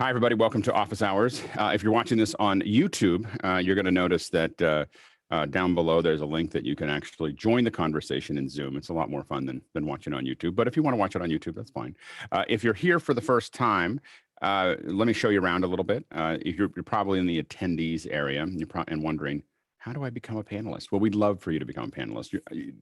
Hi, everybody. Welcome to Office Hours. If you're watching this on YouTube, you're going to notice that down below there's a link that you can actually join the conversation in Zoom. It's a lot more fun than watching on YouTube. But if you want to watch it on YouTube, that's fine. If you're here for the first time, let me show you around a little bit. You're probably in the attendees area and wondering, how do I become a panelist? Well, we'd love for you to become a panelist.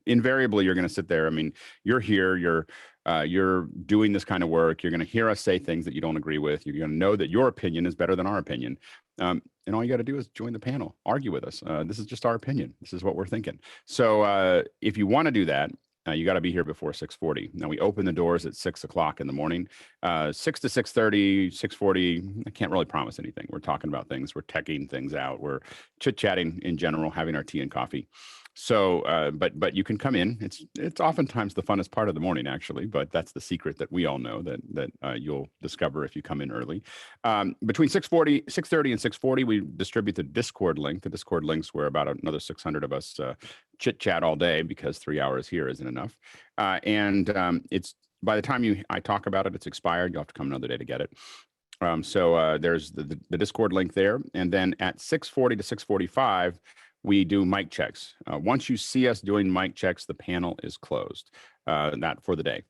Invariably, you're going to sit there. I mean, you're here, you're doing this kind of work. You're going to hear us say things that you don't agree with. You're going to know that your opinion is better than our opinion. And all you got to do is join the panel, argue with us. This is just our opinion. This is what we're thinking. So if you want to do that, you got to be here before 6:40. Now, we open the doors at 6 o'clock in the morning, 6 to 6:30, 6:40. I can't really promise anything. We're talking about things. We're teching things out. We're chit-chatting in general, having our tea and coffee. So, but you can come in. It's oftentimes the funnest part of the morning, actually. But that's the secret that we all know that you'll discover if you come in early. Between 6:30, and 6:40, we distribute the Discord link. The Discord link's where about another 600 of us chit chat all day, because 3 hours here isn't enough. It's by the time I talk about it, it's expired. You'll have to come another day to get it. So there's the Discord link there, and then at 6:40 to 6:45. We do mic checks. Once you see us doing mic checks, the panel is closed, not for the day.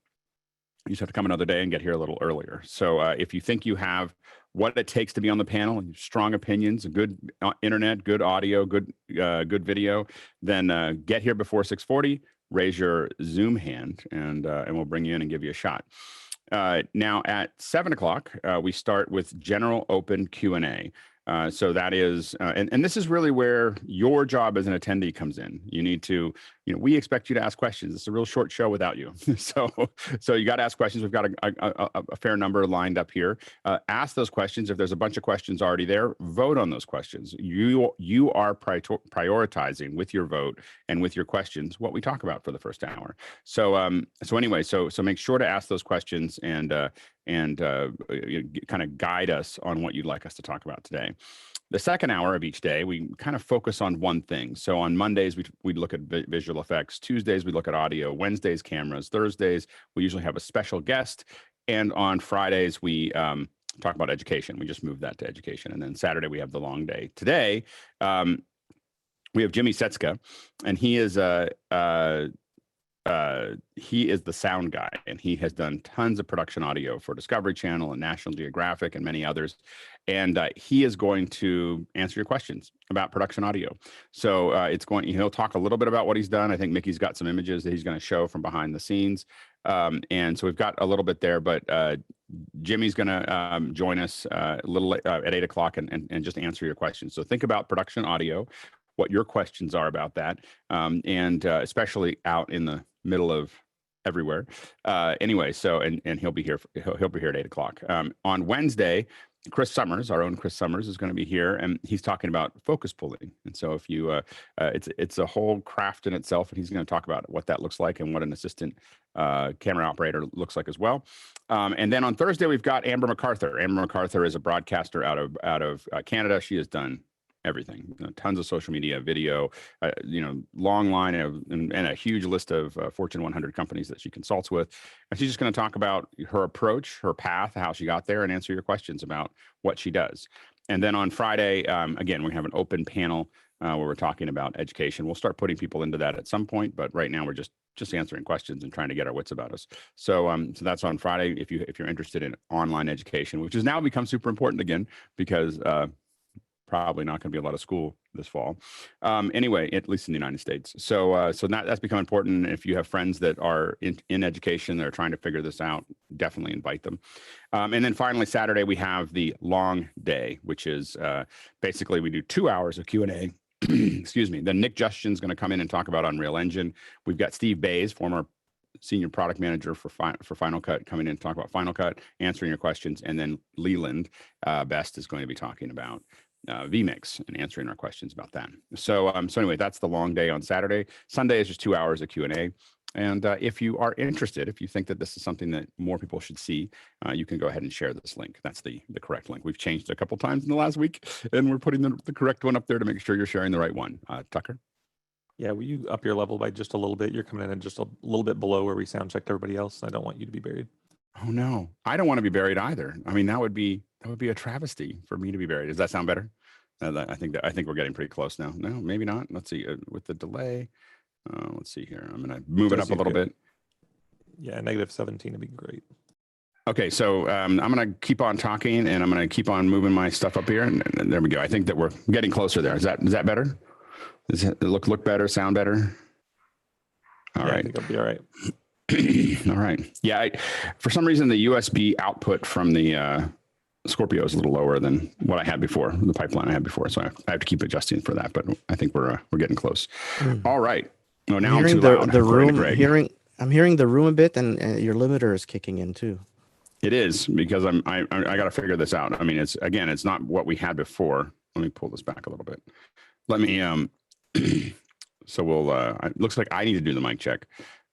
You just have to come another day and get here a little earlier. So if you think you have what it takes to be on the panel, strong opinions, a good internet, good audio, good video, then get here before 6:40, raise your Zoom hand, and we'll bring you in and give you a shot. Now at 7 o'clock, we start with general open Q&A. So that is, and this is really where your job as an attendee comes in. You need to, we expect you to ask questions. It's a real short show without you. So you got to ask questions. We've got a fair number lined up here. Ask those questions. If there's a bunch of questions already there, vote on those questions. You are prioritizing with your vote and with your questions what we talk about for the first hour. So anyway, so make sure to ask those questions and kind of guide us on what you'd like us to talk about today. The second hour of each day, we kind of focus on one thing. So on Mondays, we look at visual effects. Tuesdays, we look at audio. Wednesdays, cameras. Thursdays, we usually have a special guest. And on Fridays, we talk about education. We just moved that to education. And then Saturday, we have the long day. Today, we have Jimmy Sieczka, and he is the sound guy, and he has done tons of production audio for Discovery Channel and National Geographic and many others. And he is going to answer your questions about production audio. So he'll talk a little bit about what he's done. I think Mickey's got some images that he's going to show from behind the scenes. And so we've got a little bit there, but Jimmy's going to join us a little at 8 o'clock and just answer your questions. So think about production audio, what your questions are about that, and especially out in the middle of everywhere. Anyway, so and he'll be here. He'll be here at 8 o'clock. On Wednesday, Chris Summers, our own Chris Summers, is going to be here, and he's talking about focus pulling. And so if you, it's a whole craft in itself, and he's going to talk about what that looks like and what an assistant camera operator looks like as well. And then on Thursday, we've got Amber MacArthur. Amber MacArthur is a broadcaster out of Canada. She has done everything, tons of social media, video, long line and a huge list of Fortune 100 companies that she consults with. And she's just going to talk about her approach, her path, how she got there, and answer your questions about what she does. And then on Friday, again, we have an open panel where we're talking about education. We'll start putting people into that at some point, but right now we're just answering questions and trying to get our wits about us. So that's on Friday. If you're interested in online education, which has now become super important again, because probably not going to be a lot of school this fall. Anyway, at least in the United States. So that's become important. If you have friends that are in education, that are trying to figure this out, definitely invite them. And then finally, Saturday, we have the long day, which is basically we do 2 hours of Q&A. Excuse me. Then Nick Justin's going to come in and talk about Unreal Engine. We've got Steve Bays, former senior product manager for Final Cut, coming in to talk about Final Cut, answering your questions. And then Leland Best is going to be talking about vMix and answering our questions about that. So anyway, that's the long day on Saturday. Sunday is just 2 hours of Q&A. And if you are interested, if you think that this is something that more people should see, you can go ahead and share this link. That's the correct link. We've changed it a couple times in the last week, and we're putting the correct one up there to make sure you're sharing the right one. Tucker? Yeah, will you up your level by just a little bit? You're coming in just a little bit below where we sound checked everybody else. I don't want you to be buried. Oh no, I don't want to be buried either. I mean, that would be a travesty for me to be buried. Does that sound better? I think we're getting pretty close now. No, maybe not. Let's see with the delay. Let's see here. I'm going to move it up a little bit. Yeah, -17 would be great. Okay, so I'm going to keep on talking, and I'm going to keep on moving my stuff up here, and there we go. I think that we're getting closer there. Is that better? Does it look better? Sound better? All right. I think I'll be all right. All right. Yeah. For some reason, the USB output from the Scorpio is a little lower than what I had before, the pipeline I had before. So I have to keep adjusting for that. But I think we're getting close. All right. No, now I'm too loud. The room. I'm hearing the room a bit, and your limiter is kicking in too. It is, because I got to figure this out. I mean, it's not what we had before. Let me pull this back a little bit. Let me so we'll it looks like I need to do the mic check.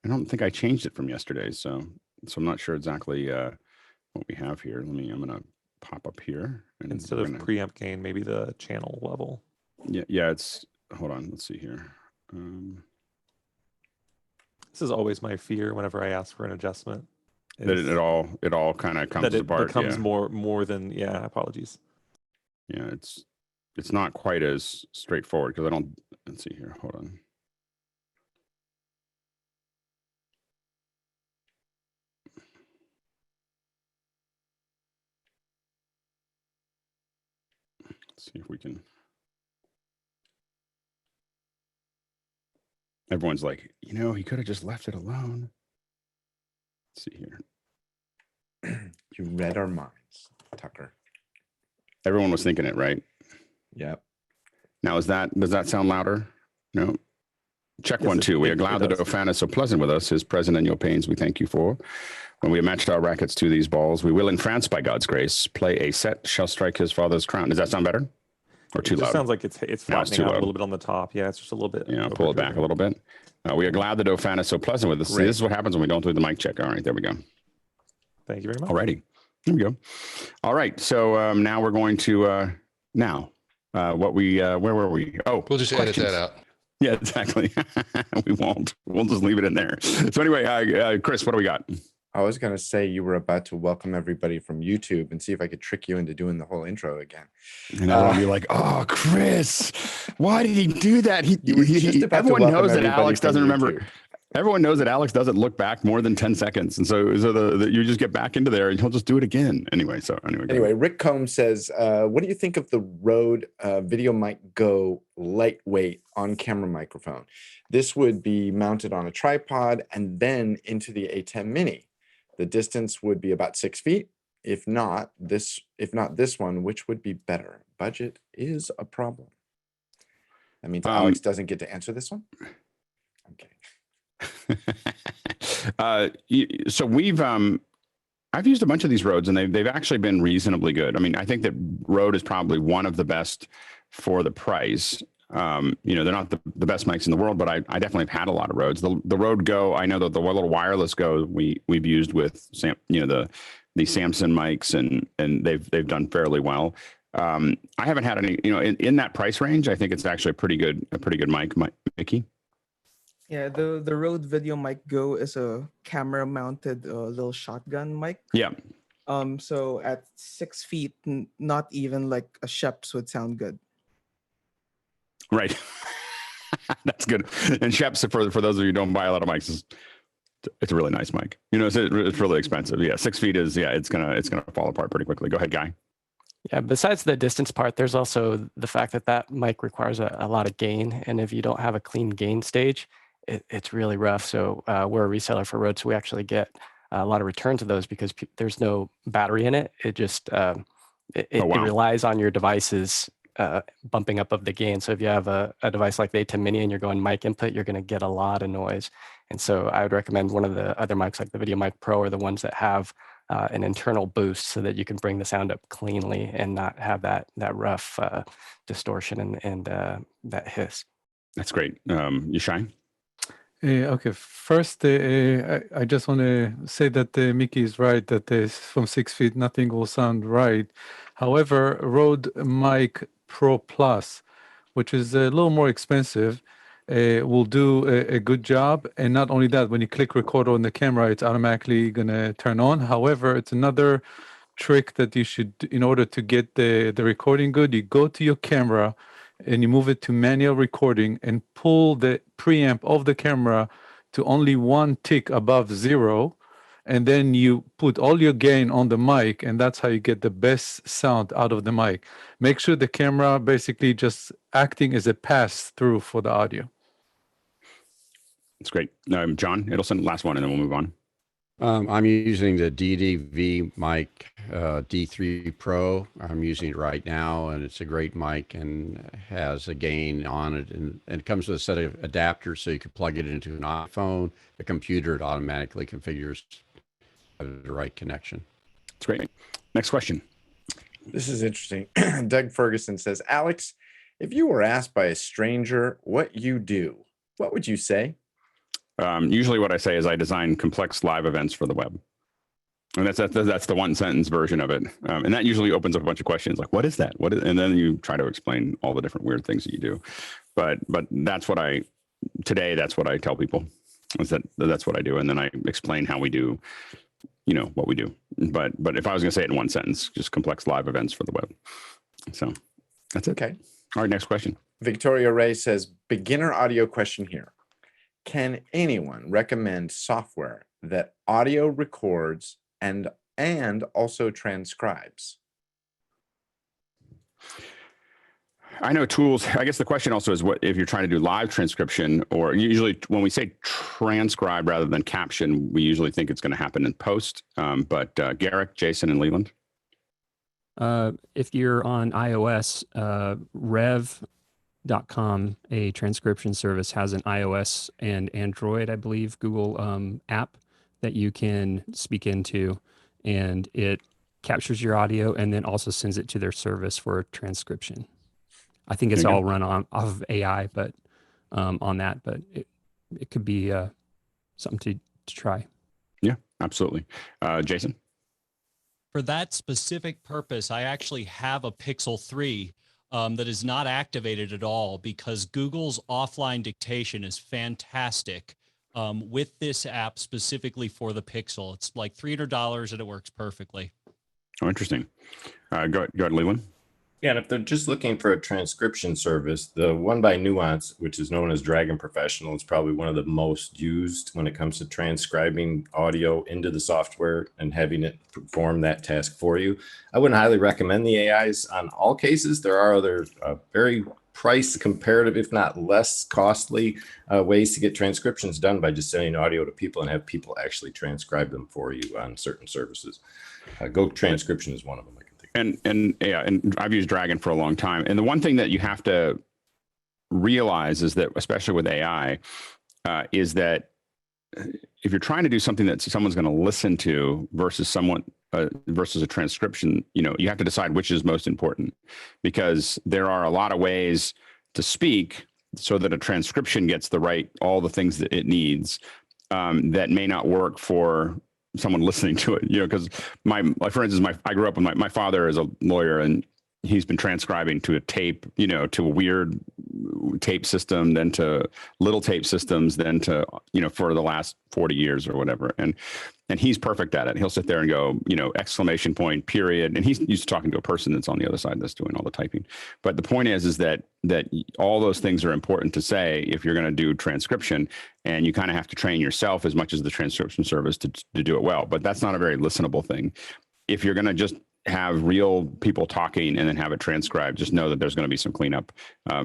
I don't think I changed it from yesterday, so I'm not sure exactly what we have here. I'm gonna pop up here, and instead of preamp gain, maybe the channel level. Yeah, it's, hold on, let's see here. This is always my fear whenever I ask for an adjustment. That it all kind of comes apart. It becomes more than, apologies. Yeah, it's not quite as straightforward, because let's see here, hold on. Let's see if we can. Everyone's like, he could have just left it alone. Let's see here. You read our minds, Tucker. Everyone was thinking it, right? Yep. Now, does that sound louder? No. Check yes, 1, 2. We are glad that Ofan is so pleasant with us. His present annual pains we thank you for. When we have matched our rackets to these balls, we will in France, by God's grace, play a set, shall strike his father's crown. Does that sound better? Or too loud? It sounds like it's flattening out a little bit on the top. Yeah, it's just a little bit. Yeah, pull it back a little bit. We are glad that Ofan is so pleasant with us. See, this is what happens when we don't do the mic check. All right, there we go. Thank you very much. All righty. There we go. All right. So now we're going to where were we? Oh, we'll just edit that out. Yeah, exactly. We won't. We'll just leave it in there. So anyway, Chris, what do we got? I was going to say you were about to welcome everybody from YouTube and see if I could trick you into doing the whole intro again. And I'll be like, oh, Chris, why did he do that? Everyone knows that Alex doesn't remember. Everyone knows that Alex doesn't look back more than 10 seconds. And so you just get back into there and he'll just do it again. Anyway, Rick Combs says, what do you think of the Rode VideoMic GO Lightweight on-camera microphone? This would be mounted on a tripod and then into the A10 Mini. The distance would be about 6 feet. If not this one, which would be better? Budget is a problem. That means Alex doesn't get to answer this one. Okay. So I've used a bunch of these Rodes, and they've actually been reasonably good. I mean, I think that Rode is probably one of the best for the price. They're not the best mics in the world, but I definitely have had a lot of Rodes. The Rode Go, I know that the little wireless Go we've used with the Samson mics, and they've done fairly well. I haven't had any, in that price range. I think it's actually a pretty good mic, Mickey. Yeah, the Rode VideoMic GO is a camera-mounted little shotgun mic. Yeah. So at 6 feet, not even like a Sheps would sound good. Right. That's good. And Sheps, for those of you who don't buy a lot of mics, it's a really nice mic. It's really expensive. Yeah, 6 feet is it's gonna fall apart pretty quickly. Go ahead, Guy. Yeah, besides the distance part, there's also the fact that mic requires a lot of gain, and if you don't have a clean gain stage, it's really rough. So we're a reseller for Rode, so we actually get a lot of returns of those because there's no battery in it. It just it relies on your devices bumping up of the gain. So if you have a device like the A10 Mini and you're going mic input, you're going to get a lot of noise. And so I would recommend one of the other mics like the VideoMic Pro or the ones that have an internal boost so that you can bring the sound up cleanly and not have that rough distortion and that hiss. That's great. You Shine? Okay, first, I just want to say that Mickey is right, that from 6 feet, nothing will sound right. However, Rode Mic Pro Plus, which is a little more expensive, will do a good job. And not only that, when you click record on the camera, it's automatically going to turn on. However, it's another trick that you should, in order to get the recording good, you go to your camera and you move it to manual recording and pull the preamp of the camera to only one tick above 0. And then you put all your gain on the mic, and that's how you get the best sound out of the mic. Make sure the camera basically just acting as a pass-through for the audio. That's great. John Idelson, last one, and then we'll move on. I'm using the DDV mic D3 Pro. I'm using it right now, and it's a great mic and has a gain on it. And it comes with a set of adapters, so you can plug it into an iPhone, a computer. It automatically configures the right connection. That's great. Next question. This is interesting. Doug Ferguson says, Alex, if you were asked by a stranger what you do, what would you say? Usually what I say is I design complex live events for the web. And that's the one sentence version of it. And that usually opens up a bunch of questions like, what is that? And then you try to explain all the different weird things that you do. But that's what that's what I tell people, is that's what I do. And then I explain how we do, what we do. But if I was going to say it in one sentence, just complex live events for the web. So that's it. Okay. All right, next question. Victoria Ray says, beginner audio question here. Can anyone recommend software that audio records and also transcribes? I know tools. I guess the question also is what if you're trying to do live transcription, or usually when we say transcribe rather than caption, we usually think it's going to happen in post. But Garrick, Jason, and Leland. If you're on iOS, Rev.com, a transcription service, has an iOS and Android, I believe, Google app that you can speak into, and it captures your audio and then also sends it to their service for transcription. I think it's all run off of AI, but on that, but it could be something to try. Yeah, absolutely. Jason? For that specific purpose, I actually have a Pixel 3 that is not activated at all, because Google's offline dictation is fantastic with this app specifically for the Pixel. It's like $300 and it works perfectly. Oh, interesting. Go ahead, Leland. Yeah, and if they're just looking for a transcription service, the one by Nuance, which is known as Dragon Professional, is probably one of the most used when it comes to transcribing audio into the software and having it perform that task for you. I wouldn't highly recommend the AIs on all cases. There are other very price comparative, if not less costly ways to get transcriptions done by just sending audio to people and have people actually transcribe them for you on certain services. Go Transcription is one of them. And I've used Dragon for a long time. And the one thing that you have to realize is that, especially with AI, is that if you're trying to do something that someone's going to listen to versus versus a transcription, you have to decide which is most important, because there are a lot of ways to speak so that a transcription gets all the things that it needs, that may not work for someone listening to it, because for instance, I grew up with my father is a lawyer, and he's been transcribing to a tape, to a weird tape system, then to little tape systems, then to, for the last 40 years or whatever. And he's perfect at it. He'll sit there and go, exclamation point, period. And he's used to talking to a person that's on the other side that's doing all the typing. But the point is that all those things are important to say if you're going to do transcription, and you kind of have to train yourself as much as the transcription service to do it well. But that's not a very listenable thing. If you're going to just have real people talking and then have it transcribed, just know that there's going to be some cleanup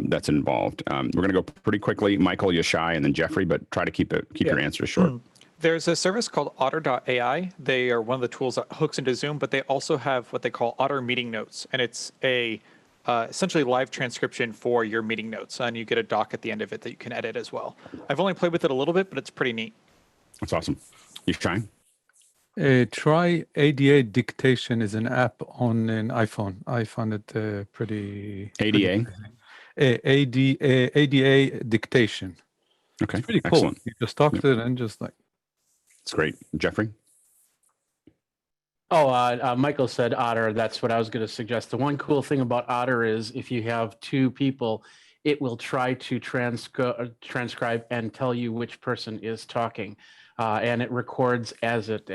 that's involved. We're going to go pretty quickly. Michael, Yashai, and then Jeffrey, but try to keep your answers short. There's a service called Otter.ai. They are one of the tools that hooks into Zoom, but they also have what they call Otter Meeting Notes, and it's a essentially live transcription for your meeting notes, and you get a doc at the end of it that you can edit as well. I've only played with it a little bit, but it's pretty neat. That's awesome. Yashai? Try ADA Dictation is an app on an iPhone. I found it pretty... ADA? ADA Dictation. Okay, it's pretty cool. excellent. You just talk to it and just like... It's great. Jeffrey? Michael said Otter. That's what I was going to suggest. The one cool thing about Otter is if you have two people it will try to transcribe and tell you which person is talking, and it records as it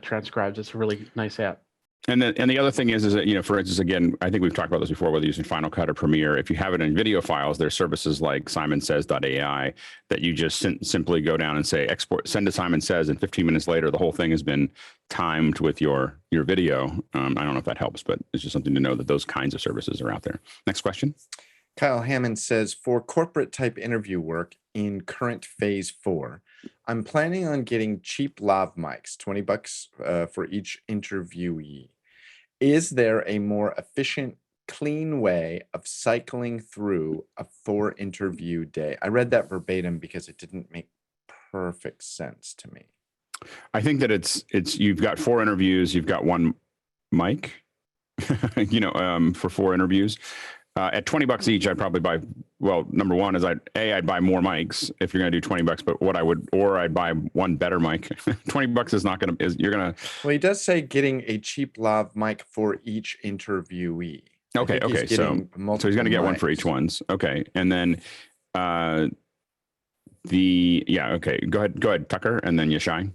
transcribes. It's a really nice app. And the other thing is that, you know, for instance, again, I think we've talked about this before, whether using Final Cut or Premiere, if you have it in video files, there's services like SimonSays.ai that you just simply go down and say, export, send to Simon Says, and 15 minutes later, the whole thing has been timed with your video. I don't know if that helps, but it's just something to know that those kinds of services are out there. Next question. Kyle Hammond says, for corporate type interview work in current phase 4, I'm planning on getting cheap lav mics, $20 for each interviewee. Is there a more efficient, clean way of cycling through a 4-interview day? I read that verbatim because it didn't make perfect sense to me. I think that it's you've got 4 interviews, you've got 1 mic, you know, for 4 interviews. At $20 each, I'd probably buy, well, number one is I'd buy more mics if you're going to do $20, but I'd buy 1 better mic. $20 is not going to, you're going to. Well, he does say getting a cheap lav mic for each interviewee. Okay. So he's going to get one for each ones. Okay. And then okay. Go ahead, Tucker, and then Yashai.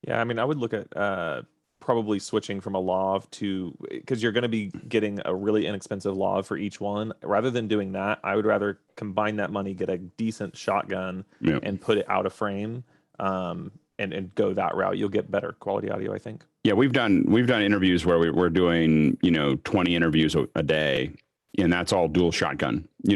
Yeah. I mean, I would look at, probably switching from a lav to, because you're going to be getting a really inexpensive lav for each one. Rather than doing that, I would rather combine that money, get a decent shotgun, and put it out of frame, and go that route. You'll get better quality audio, I think. Yeah, we've done interviews where we're doing 20 interviews a day, and that's all dual shotgun. I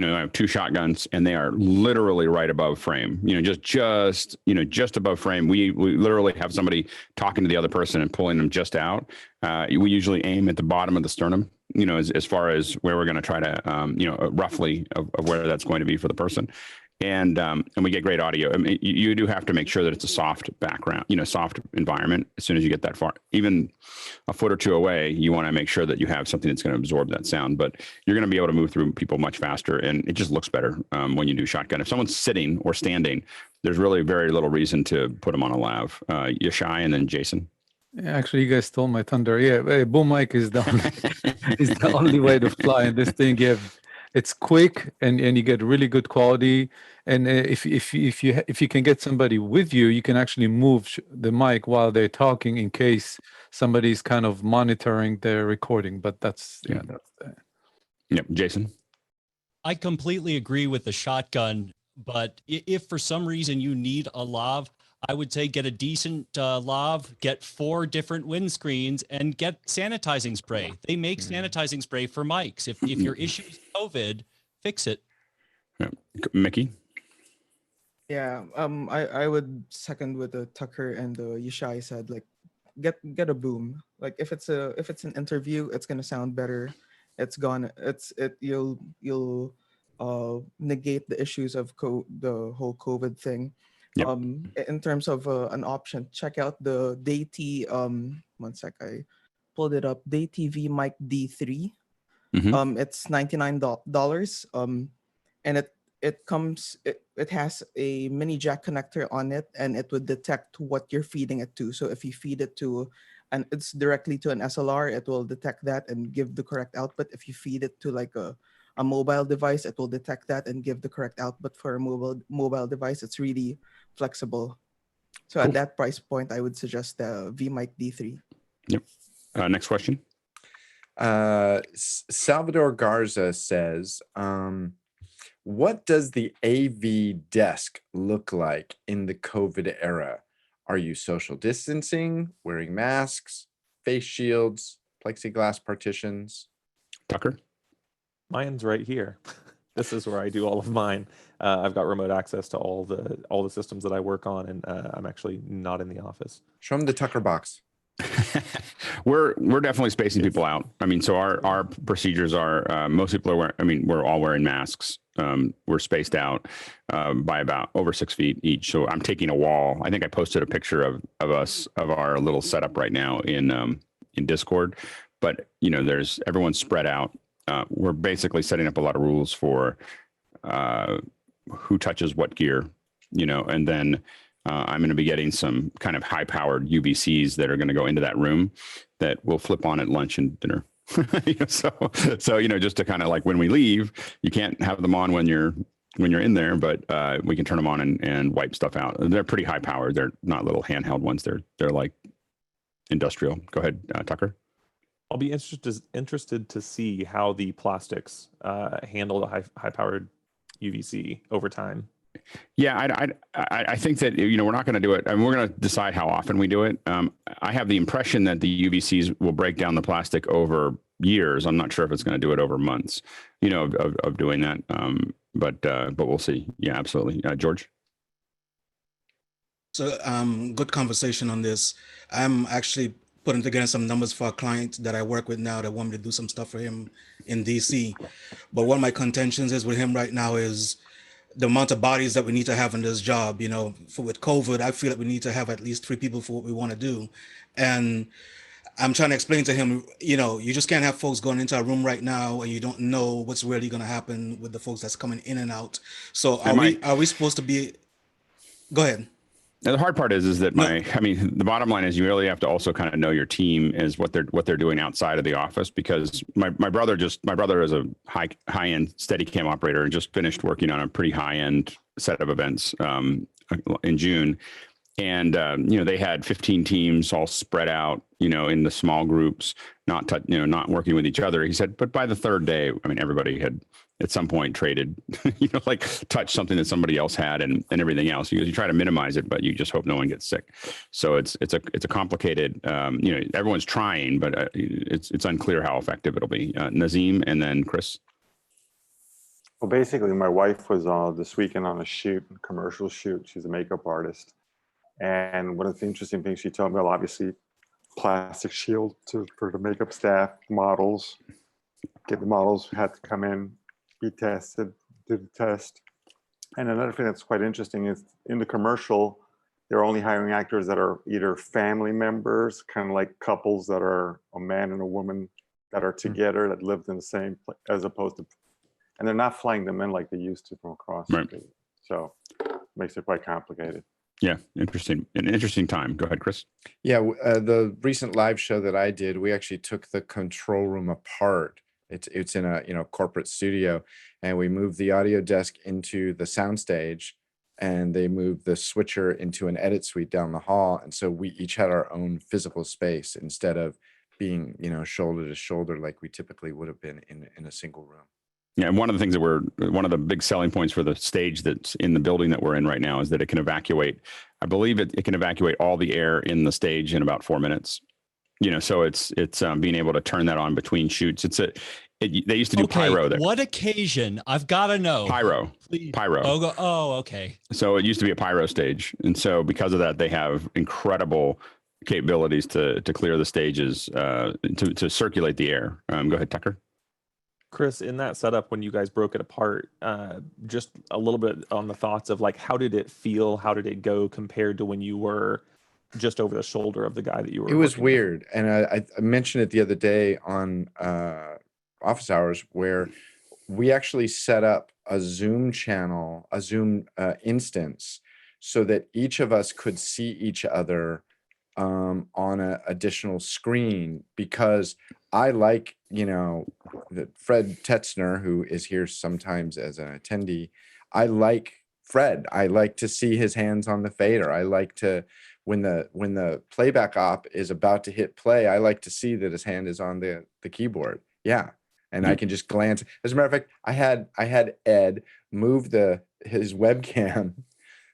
have 2 shotguns, and they are literally right above frame. Just above frame. We literally have somebody talking to the other person and pulling them just out. We usually aim at the bottom of the sternum, as far as where we're going to try to, roughly of where that's going to be for the person. And we get great audio. I mean, you do have to make sure that it's a soft background, soft environment. As soon as you get that far, even a foot or 2 away, you want to make sure that you have something that's going to absorb that sound. But you're going to be able to move through people much faster, and it just looks better when you do shotgun. If someone's sitting or standing, there's really very little reason to put them on a lav. Yashai and then Jason. Yeah, actually, you guys stole my thunder. Yeah, boom mic is the only way to fly in this thing. It's quick and you get really good quality. And if you can get somebody with you, you can actually move the mic while they're talking in case somebody's kind of monitoring their recording. But that's Jason. I completely agree with the shotgun, but if for some reason you need a lav, I would say get a decent lav, get 4 different windscreens, and get sanitizing spray. They make sanitizing spray for mics. If your issue is COVID, fix it. Yeah. Mickey? Yeah, I would second what the Tucker and the Yashai said. Like, get a boom. Like if it's an interview, it's gonna sound better. You'll negate the issues of the whole COVID thing. Yep. In terms of an option, check out the Deity. One sec, I pulled it up. Deity VideoMic D3. It's $99. And it has a mini jack connector on it, and it would detect what you're feeding it to. So if you feed it to, and it's directly to an SLR, it will detect that and give the correct output. If you feed it to like a mobile device, it will detect that and give the correct output. For a mobile device, it's really flexible. So at that price point, I would suggest the VideoMic D3. Yep. Next question. Salvador Garza says, what does the AV desk look like in the COVID era? Are you social distancing, wearing masks, face shields, plexiglass partitions? Tucker? Mine's right here. This is where I do all of mine. I've got remote access to all the systems that I work on, and I'm actually not in the office. Show them the Tucker box. We're definitely spacing people out. I mean, so our procedures are most people are wearing. I mean, we're all wearing masks. We're spaced out by about over 6 feet each. So I'm taking a wall. I think I posted a picture of our little setup right now in Discord. But there's everyone's spread out. We're basically setting up a lot of rules for who touches what gear, and then I'm going to be getting some kind of high-powered UVCs that are going to go into that room that will flip on at lunch and dinner. So just to kind of like when we leave, you can't have them on when you're in there, but we can turn them on and wipe stuff out. They're pretty high powered. They're not little handheld ones. They're like industrial. Go ahead, Tucker. I'll be interested to see how the plastics handle the high powered UVC over time. Yeah, I think that we're not going to do it. I mean, we're going to decide how often we do it. I have the impression that the UVCs will break down the plastic over years. I'm not sure if it's going to do it over months, of doing that. But we'll see. Yeah, absolutely, George. So good conversation on this. I'm actually putting together some numbers for a client that I work with now that want me to do some stuff for him in DC. But one of my contentions is with him right now is the amount of bodies that we need to have in this job. With COVID, I feel that we need to have at least 3 people for what we want to do. And I'm trying to explain to him, you just can't have folks going into a room right now and you don't know what's really going to happen with the folks that's coming in and out. So are we supposed to be, go ahead. Now, the hard part is that the bottom line is you really have to also kind of know your team is what they're doing outside of the office, because my brother is a high end Steadicam operator and just finished working on a pretty high end set of events in June. And, they had 15 teams all spread out, in the small groups, not working with each other. He said, but by the third day, everybody had at some point traded, like touched something that somebody else had and everything else. You try to minimize it, but you just hope no one gets sick. So it's a complicated, everyone's trying, but it's unclear how effective it'll be. Nazim and then Chris. Well, basically my wife was this weekend on a commercial shoot. She's a makeup artist. And one of the interesting things she told me, well, obviously plastic shield for the makeup staff, models, the models had to come in, be tested, do the test. And another thing that's quite interesting is in the commercial, they're only hiring actors that are either family members, kind of like couples that are a man and a woman that are together, that lived in the same place, as opposed to, and they're not flying them in like they used to from across the street. So it makes it quite complicated. Yeah, an interesting time. Go ahead, Chris. Yeah, the recent live show that I did, we actually took the control room apart. It's in a corporate studio, and we moved the audio desk into the soundstage, and they moved the switcher into an edit suite down the hall, and so we each had our own physical space instead of being shoulder to shoulder like we typically would have been in a single room. Yeah, and one of the things one of the big selling points for the stage that's in the building that we're in right now is that it can evacuate. I believe it can evacuate all the air in the stage in about 4 minutes. So it's being able to turn that on between shoots. They used to do pyro there. What occasion? I've got to know. Pyro. Please. Pyro. Oh, okay. So it used to be a pyro stage, and so because of that, they have incredible capabilities to clear the stages, to circulate the air. Go ahead, Tucker. Chris, in that setup, when you guys broke it apart, just a little bit on the thoughts of like, how did it feel? How did it go compared to when you were just over the shoulder of the guy that you were? It was weird. And I mentioned it the other day on office hours, where we actually set up a Zoom channel, a Zoom instance, so that each of us could see each other on an additional screen, because I like, that Fred Tetzner, who is here sometimes as an attendee, I like Fred. I like to see his hands on the fader. I like to, when the playback op is about to hit play, I like to see that his hand is on the keyboard. Yeah. And I can just glance. As a matter of fact, I had Ed move his webcam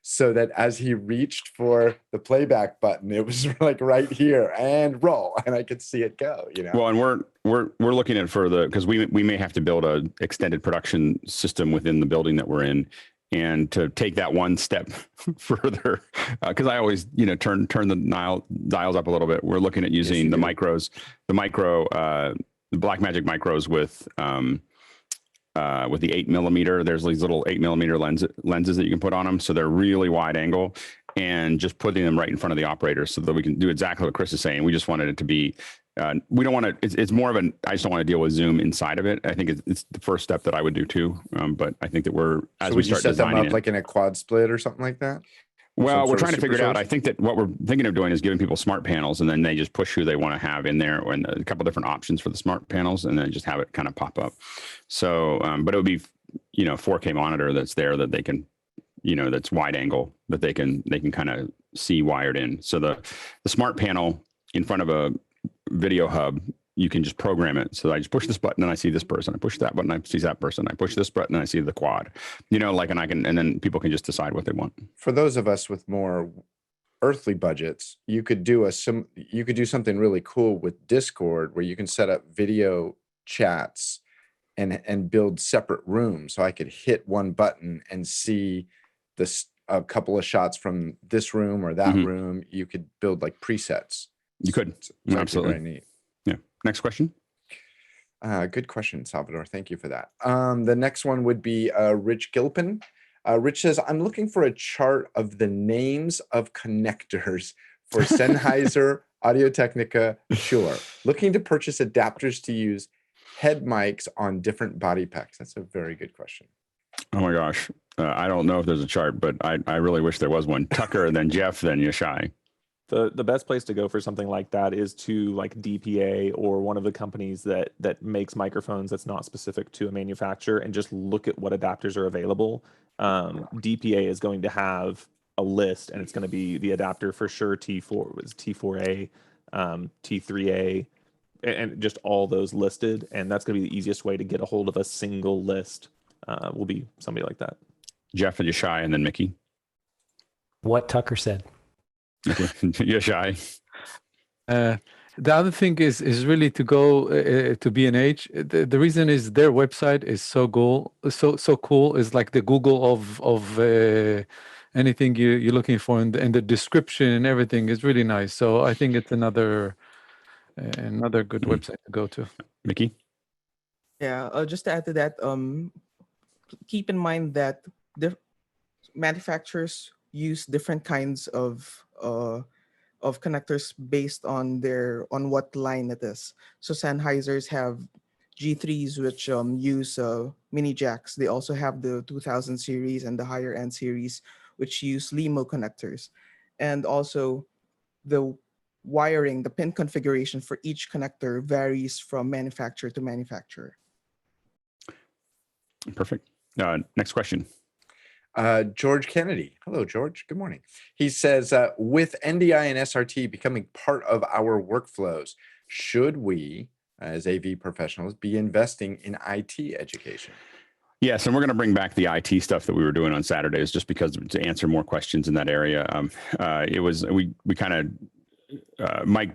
so that as he reached for the playback button, it was like right here and roll, and I could see it go. Well, and we're looking at because we may have to build a extended production system within the building that we're in, and to take that one step further, because I always turn the dials up a little bit. We're looking at using the Blackmagic micros with the 8mm. There's these little 8mm lenses that you can put on them, so they're really wide angle, and just putting them right in front of the operator so that we can do exactly what Chris is saying. We just wanted it to be, we don't want to, it's more of I just don't want to deal with Zoom inside of it. I think it's the first step that I would do too. But I think that as we start designing them up like in a quad split or something like that? Well, we're sort of trying to figure it out. supersource? I think that what we're thinking of doing is giving people smart panels, and then they just push who they want to have in there, and a couple different options for the smart panels, and then just have it kind of pop up. So, but it would be, 4K monitor that's there that they can, that's wide angle that they can kind of see wired in. So the smart panel in front of a video hub, you can just program it. So I just push this button and I see this person. I push that button, I see that person. I push this button and I see the quad. And then people can just decide what they want. For those of us with more earthly budgets, you could do something really cool with Discord, where you can set up video chats and build separate rooms. So I could hit one button and see a couple of shots from this room or that room. You could build like presets. You could. So Absolutely. very neat. Yeah. Next question. Good question, Salvador. Thank you for that. The next one would be Rich Gilpin. Rich says, I'm looking for a chart of the names of connectors for Sennheiser, Audio-Technica, Shure. Looking to purchase adapters to use head mics on different body packs. That's a very good question. Oh my gosh. I don't know if there's a chart, but I really wish there was one. Tucker, then Jeff, then Yashai. The best place to go for something like that is to like DPA or one of the companies that makes microphones that's not specific to a manufacturer, and just look at what adapters are available. DPA is going to have a list, and it's going to be the adapter for sure. T4A, T3A, and just all those listed. And that's going to be the easiest way to get a hold of a single list. Will be somebody like that. Jeff and Yashai, and then Mickey. What Tucker said. Yashai. The other thing is really to go to B&H. The reason is their website is so cool. So cool. It's like the Google of anything you're looking for, and the description and everything is really nice. So I think it's another good website to go to. Mickey. Yeah. Just to add to that, keep in mind that the manufacturers use different kinds of connectors based on what line it is. So Sennheisers have G3s, which use mini jacks. They also have the 2000 series and the higher end series, which use LEMO connectors. And also the wiring, the pin configuration for each connector varies from manufacturer to manufacturer. Perfect. Next question. George Kennedy. Hello, George. Good morning. He says, with NDI and SRT becoming part of our workflows, should we, as AV professionals, be investing in IT education? Yes, and we're going to bring back the IT stuff that we were doing on Saturdays, just because to answer more questions in that area. We kind of Mike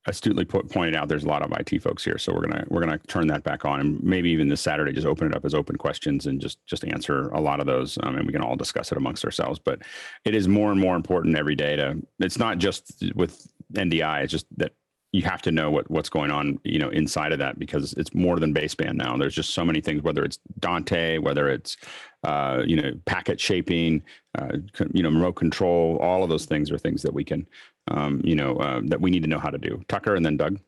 astutely pointed out there's a lot of IT folks here, so we're gonna turn that back on, and maybe even this Saturday just open it up as open questions and just answer a lot of those, and we can all discuss it amongst ourselves. But it is more and more important every day it's not just with NDI, it's just that you have to know what's going on, inside of that, because it's more than baseband now. There's just so many things, whether it's Dante, whether it's packet shaping, remote control. All of those things are things that we can that we need to know how to do. Tucker, and then Doug.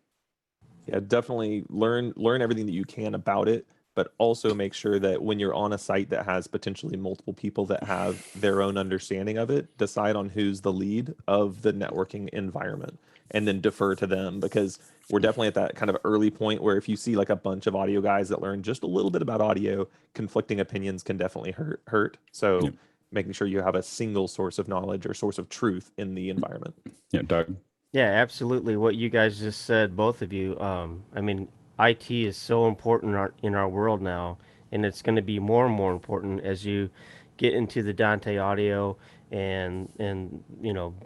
Yeah, definitely learn everything that you can about it, but also make sure that when you're on a site that has potentially multiple people that have their own understanding of it, decide on who's the lead of the networking environment, and then defer to them, because we're definitely at that kind of early point where if you see like a bunch of audio guys that learn just a little bit about audio, conflicting opinions can definitely hurt. So yeah. Making sure you have a single source of knowledge or source of truth in the environment. Yeah, Doug. Yeah, absolutely. What you guys just said, both of you. I mean, IT is so important in our world now, and it's going to be more and more important as you get into the Dante audio and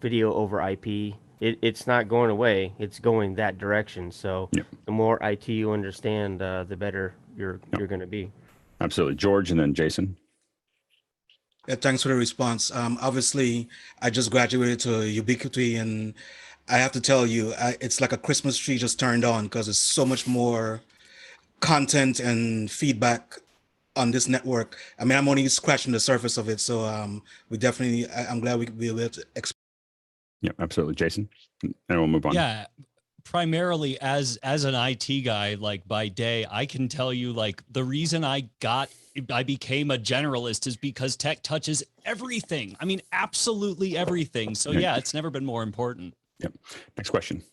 video over IP. It's not going away; it's going that direction. So the more IT you understand, the better you're going to be. Absolutely, George, and then Jason. Yeah, thanks for the response. Obviously, I just graduated to Ubiquity, and I have to tell you, it's like a Christmas tree just turned on, because there's so much more content and feedback on this network. I mean, I'm only scratching the surface of it, so I'm glad we will be able to explore. Yeah, absolutely, Jason, and we'll move on. Yeah, primarily as an IT guy, like by day, I can tell you like the reason I became a generalist is because tech touches everything. I mean, absolutely everything. So yeah, it's never been more important. Yep. Next question.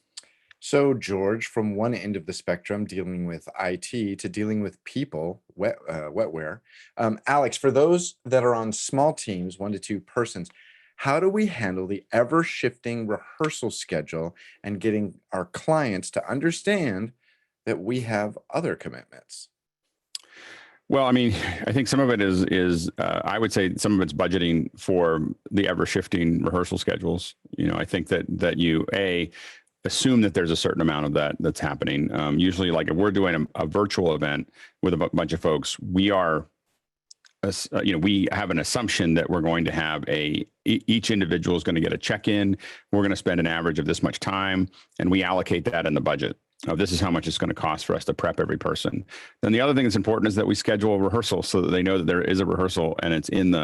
So George, from one end of the spectrum, dealing with IT to dealing with people, wetware. Alex, for those that are on small teams, 1 to 2 persons, how do we handle the ever-shifting rehearsal schedule and getting our clients to understand that we have other commitments? Well, I mean, I think some of it is I would say some of it's budgeting for the ever-shifting rehearsal schedules. You know, I think that you assume that there's a certain amount of that's happening. Usually, like if we're doing a virtual event with a bunch of folks, we are, we have an assumption that we're going to have each individual is going to get a check-in. We're going to spend an average of this much time, and we allocate that in the budget. This is how much it's going to cost for us to prep every person. Then the other thing that's important is that we schedule a rehearsal so that they know that there is a rehearsal and it's in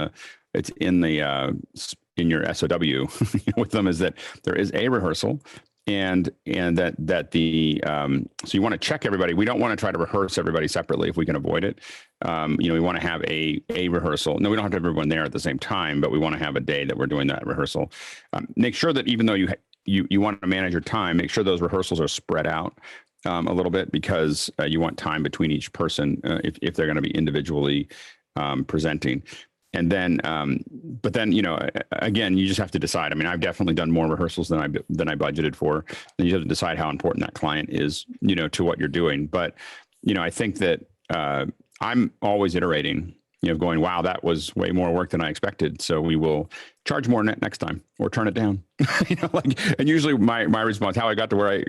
your SOW with them, is that there is a rehearsal. And that the so you want to check everybody. We don't want to try to rehearse everybody separately if we can avoid it. We want to have a rehearsal. No, we don't have to have everyone there at the same time, but we want to have a day that we're doing that rehearsal. Make sure that even though you want to manage your time, make sure those rehearsals are spread out a little bit, because you want time between each person if they're going to be individually presenting. And then, but then, again, you just have to decide. I mean, I've definitely done more rehearsals than I budgeted for. Then you have to decide how important that client is, to what you're doing. But, I think that I'm always iterating, going, wow, that was way more work than I expected. So we will charge more next time or turn it down. And usually my response, how I got to where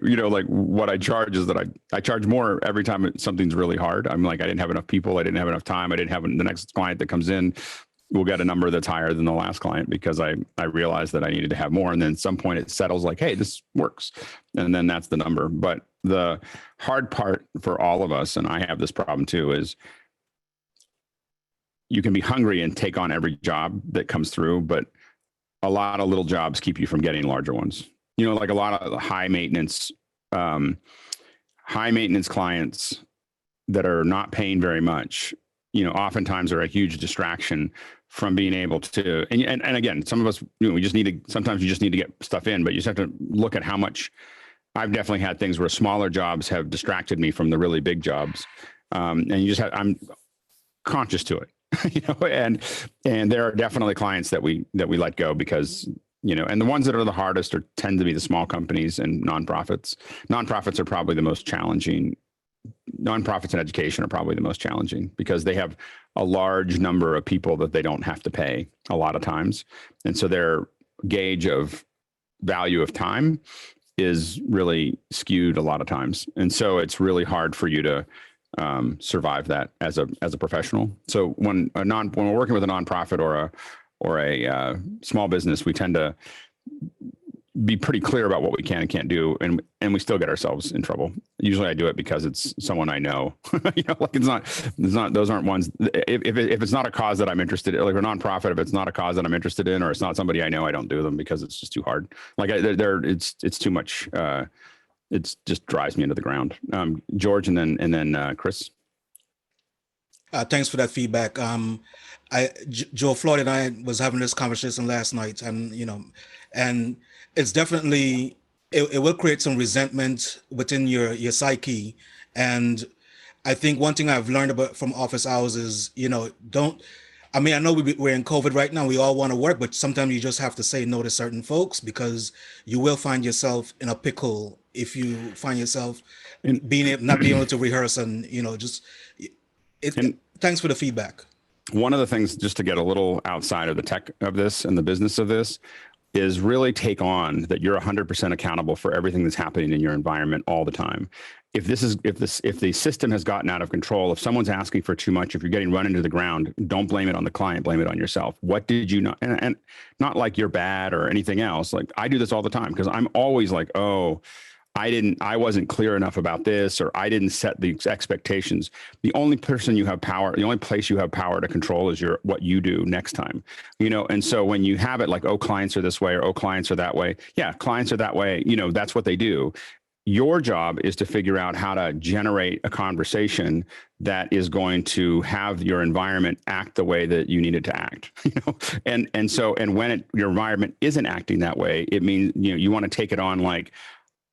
what I charge is that I charge more every time something's really hard. I'm like, I didn't have enough people. I didn't have enough time. I didn't have the next client that comes in will get a number that's higher than the last client, because I realized that I needed to have more. And then at some point it settles like, hey, this works. And then that's the number. But the hard part for all of us, and I have this problem too, is you can be hungry and take on every job that comes through, but a lot of little jobs keep you from getting larger ones. Like a lot of high maintenance clients that are not paying very much, oftentimes are a huge distraction from being able to, and again, some of us, sometimes you just need to get stuff in, but you just have to look at how much. I've definitely had things where smaller jobs have distracted me from the really big jobs. And I'm conscious to it, and there are definitely clients that we let go because, and the ones that are the hardest tend to be the small companies and nonprofits. Nonprofits are probably the most challenging. Nonprofits in education are probably the most challenging because they have a large number of people that they don't have to pay a lot of times. And so their gauge of value of time is really skewed a lot of times. And so it's really hard for you to survive that as a professional. So when we're working with a nonprofit or a small business, we tend to be pretty clear about what we can and can't do, and we still get ourselves in trouble. Usually I do it because it's someone I know. It's not those aren't ones. If it's not a cause that I'm interested in, like a nonprofit, if it's not a cause that I'm interested in, or it's not somebody I know, I don't do them because it's just too hard. It's too much. It just drives me into the ground. George, and then Chris. Thanks for that feedback. Joe Floyd and I was having this conversation last night, and it's definitely, it will create some resentment within your psyche. And I think one thing I've learned from office hours is, I know we're in COVID right now, we all want to work, but sometimes you just have to say no to certain folks, because you will find yourself in a pickle if you find yourself not being able to rehearse and, thanks for the feedback. One of the things, just to get a little outside of the tech of this and the business of this, is really take on that you're 100% accountable for everything that's happening in your environment all the time. If the system has gotten out of control, if someone's asking for too much, if you're getting run into the ground, don't blame it on the client, blame it on yourself. What did you not, and not like you're bad or anything else. Like I do this all the time because I'm always like, oh, I wasn't clear enough about this, or I didn't set the expectations. The only person you have power, the only place you have power to control is what you do next time, And so when you have it like, oh, clients are this way, or oh, clients are that way. Yeah, clients are that way. That's what they do. your job is to figure out how to generate a conversation that is going to have your environment act the way that you need it to act. And when your environment isn't acting that way, it means you want to take it on like,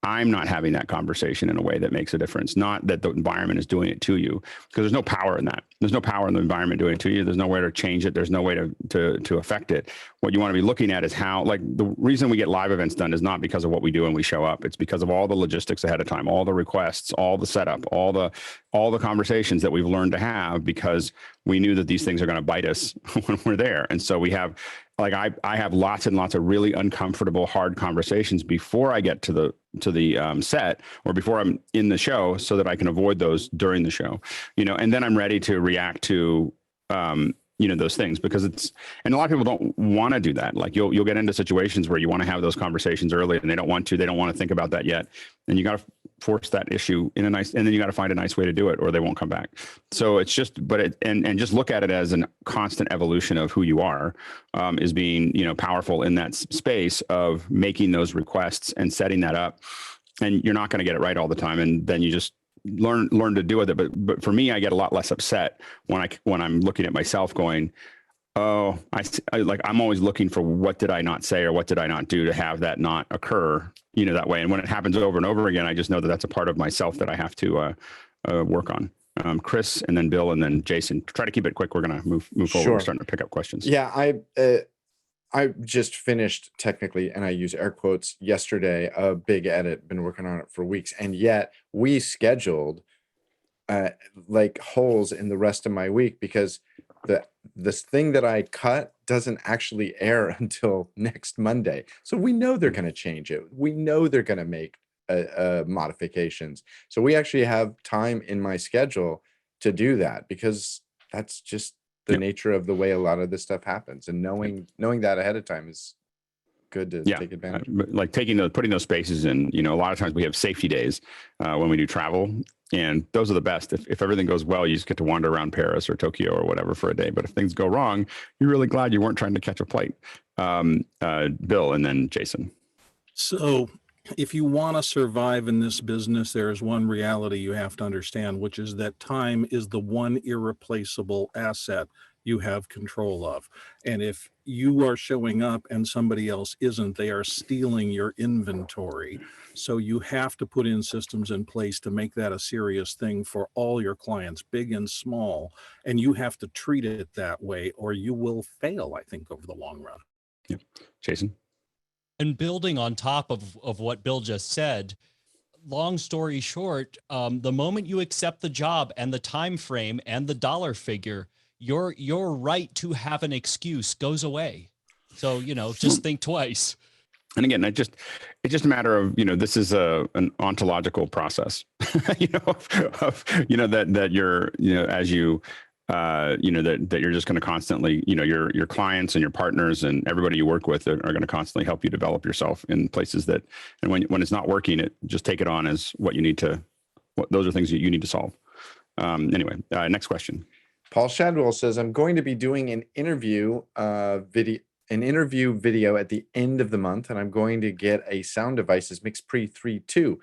I'm not having that conversation in a way that makes a difference, not that the environment is doing it to you, because there's no power in that. There's no power in the environment doing it to you. There's no way to change it. There's no way to affect it. What you want to be looking at is how, like, the reason we get live events done is not because of what we do when we show up. It's because of all the logistics ahead of time, all the requests, all the setup, all the conversations that we've learned to have, because we knew that these things are going to bite us when we're there. And so we have, like, I have lots and lots of really uncomfortable, hard conversations before I get to the set, or before I'm in the show, so that I can avoid those during the show, and then I'm ready to react to, those things, because and a lot of people don't want to do that. Like you'll get into situations where you want to have those conversations early and they don't want to think about that yet. And you got to force that issue in and then you got to find a nice way to do it, or they won't come back. So it's just, and just look at it as a constant evolution of who you are, is being, powerful in that space of making those requests and setting that up. And you're not going to get it right all the time. And then you just learn to do with it. But for me, I get a lot less upset when I'm looking at myself going, oh, I'm always looking for what did I not say or what did I not do to have that not occur, that way. And when it happens over and over again, I just know that that's a part of myself that I have to work on. Chris, and then Bill, and then Jason. Try to keep it quick. We're going to move forward. Sure. We're starting to pick up questions. Yeah, I just finished, technically, and I use air quotes, yesterday, a big edit. Been working on it for weeks, and yet we scheduled like holes in the rest of my week, because this thing that I cut doesn't actually air until next Monday. So we know they're going to change it. We know they're going to make modifications. So we actually have time in my schedule to do that, because that's just the nature of the way a lot of this stuff happens. And knowing that ahead of time is good to take advantage of. Like putting those spaces in, a lot of times we have safety days when we do travel, and those are the best. If everything goes well, you just get to wander around Paris or Tokyo or whatever for a day. But if things go wrong, you're really glad you weren't trying to catch a flight. Bill, and then Jason. So if you want to survive in this business, there is one reality you have to understand, which is that time is the one irreplaceable asset you have control of. And if you are showing up and somebody else isn't, they are stealing your inventory. So you have to put in systems in place to make that a serious thing for all your clients, big and small. And you have to treat it that way, or you will fail, I think, over the long run. Yeah. Jason? And building on top of what Bill just said, long story short, the moment you accept the job and the time frame and the dollar figure, your right to have an excuse goes away. So, just think twice. And again, it's just a matter of, this is an ontological process, that you're, as you, that you're just going to constantly, your clients and your partners and everybody you work with are going to constantly help you develop yourself in places that, and when it's not working, just take it on as what you need to, those are things that you need to solve. Anyway, next question. Paul Shadwell says, I'm going to be doing an interview video at the end of the month, and I'm going to get a sound devices MixPre 3.2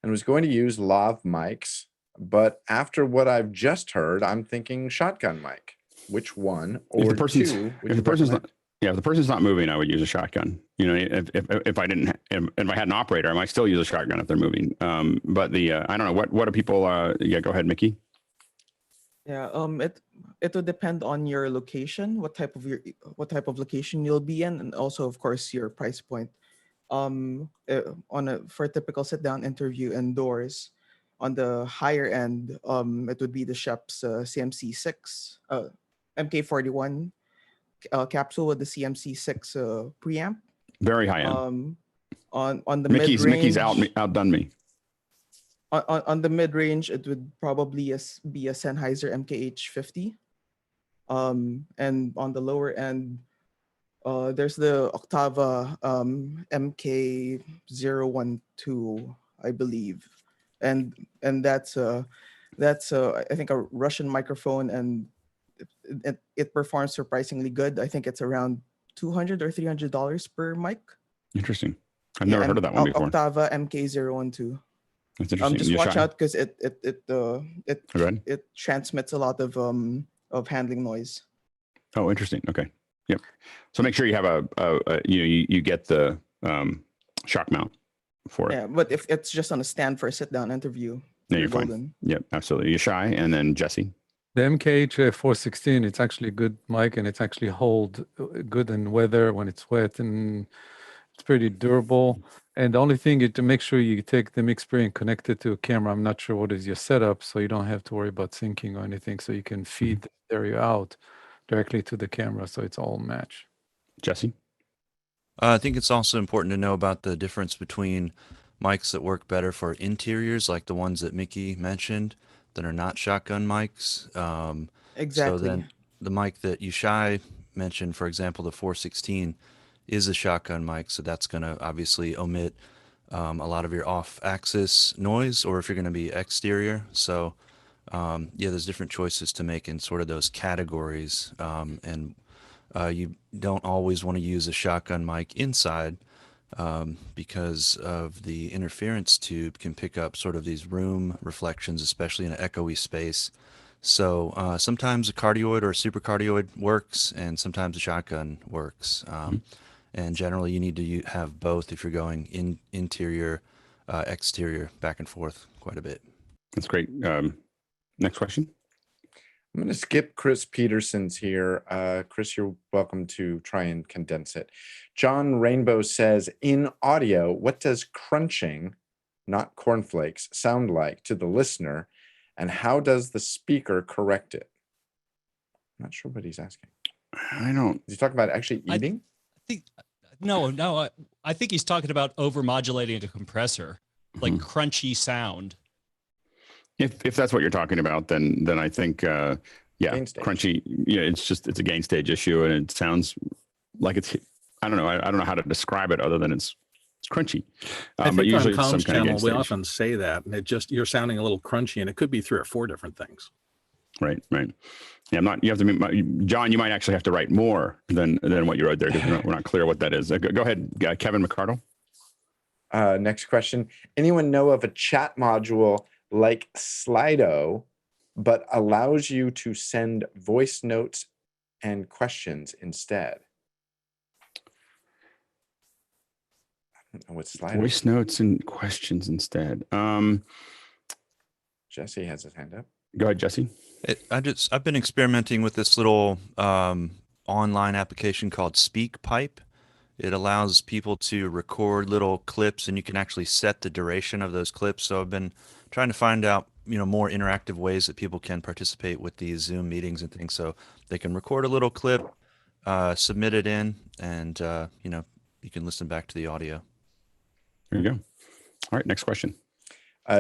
and was going to use lav mics. But after what I've just heard, I'm thinking shotgun mic. Which one or if the person's, two? If the person's not moving, I would use a shotgun. If I had an operator, I might still use a shotgun if they're moving. But I don't know what do people? Yeah, go ahead, Mickey. Yeah, it would depend on your location, what type of location you'll be in, and also, of course, your price point. For a typical sit-down interview indoors, on the higher end, it would be the Shep's CMC6 MK41 capsule with the CMC6 preamp. Very high end. On the Mickey's mid-range, outdone me. On the mid-range, it would probably be a Sennheiser MKH50. And on the lower end, there's the Octava MK012, I believe. And that's I think a Russian microphone, and it performs surprisingly good. I think it's around $200 or $300 per mic. Interesting. I've never heard of that one before. Octava MK012. That's interesting. Just You watch shy? out because it Go ahead. transmits a lot of handling noise. Oh, interesting. Okay. Yep. So make sure you have you get the shock mount for it. Yeah, but if it's just on a stand for a sit down interview, Yeah, you're golden. fine. Yep, absolutely. You shy, and then Jesse. The MKH 416, it's actually a good mic, and it's actually hold good in weather when it's wet, and it's pretty durable. And the only thing is to make sure you take the Mixpray and connect it to a camera. I'm not sure what is your setup, so you don't have to worry about syncing or anything. So you can feed the stereo out directly to the camera, so it's all match. Jesse? I think it's also important to know about the difference between mics that work better for interiors, like the ones that Mickey mentioned, that are not shotgun mics. Exactly. So then the mic that Yushai mentioned, for example, the 416, is a shotgun mic, so that's going to obviously omit a lot of your off-axis noise, or if you're going to be exterior. So yeah, there's different choices to make in sort of those categories, and you don't always want to use a shotgun mic inside because of the interference tube can pick up sort of these room reflections, especially in an echoey space. So sometimes a cardioid or a supercardioid works, and sometimes a shotgun works. And generally you need to have both if you're going interior, exterior, back and forth quite a bit. That's great. Next question. I'm going to skip Chris Peterson's here. Chris, you're welcome to try and condense it. John Rainbow says, in audio, what does crunching, not cornflakes, sound like to the listener? And how does the speaker correct it? I'm not sure what he's asking. I don't. Is he talking about actually eating? I think he's talking about over-modulating a compressor, like crunchy sound. If that's what you're talking about, then I think yeah, crunchy. Yeah, it's a gain stage issue, and it sounds like it's. I don't know. I don't know how to describe it other than it's crunchy. I think but usually on it's some comms kind of gain channel we stage. often say that, and you're sounding a little crunchy, and it could be 3 or 4 different things. Right. Yeah, I'm not. You have to, John. You might actually have to write more than what you wrote there because we're not clear what that is. Go ahead, Kevin McCardle. Next question. Anyone know of a chat module like Slido, but allows you to send voice notes and questions instead? I don't know what Slido. Voice notes and questions instead. Jesse has his hand up. Go ahead, Jesse. I've been experimenting with this little online application called SpeakPipe. It allows people to record little clips, and you can actually set the duration of those clips. So I've been trying to find out, more interactive ways that people can participate with these Zoom meetings and things. So they can record a little clip, submit it in, and you can listen back to the audio. There you go. All right, next question.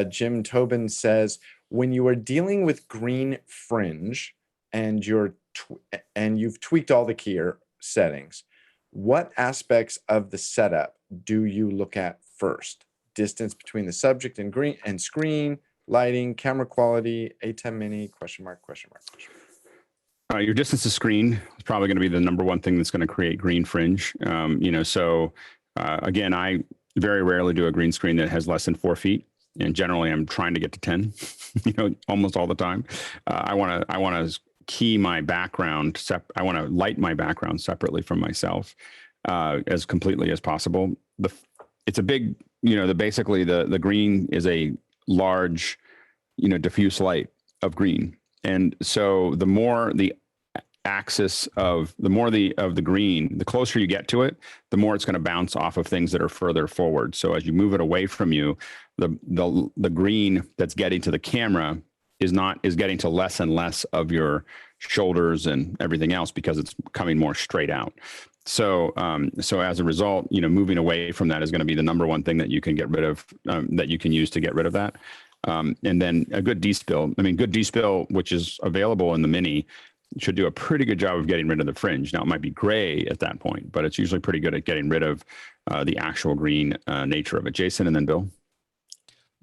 Jim Tobin says, when you are dealing with green fringe and you've tweaked all the key settings, what aspects of the setup do you look at first? Distance between the subject and screen, lighting, camera quality, A10 mini, question mark. Your distance to screen is probably going to be the number one thing that's going to create green fringe. Again, I very rarely do a green screen that has less than 4 feet. And generally I'm trying to get to 10, almost all the time. I want to key my background. I want to light my background separately from myself as completely as possible. It's a big, basically the green is a large, diffuse light of green. And so the more the axis of the green, the closer you get to it, the more it's going to bounce off of things that are further forward. So as you move it away from you, the green that's getting to the camera is getting to less and less of your shoulders and everything else because it's coming more straight out. So as a result, moving away from that is going to be the number one thing that you can get rid of, that you can use to get rid of that. And then a good despill. Good despill, which is available in the Mini, should do a pretty good job of getting rid of the fringe. Now it might be gray at that point, but it's usually pretty good at getting rid of the actual green nature of it. Jason and then Bill.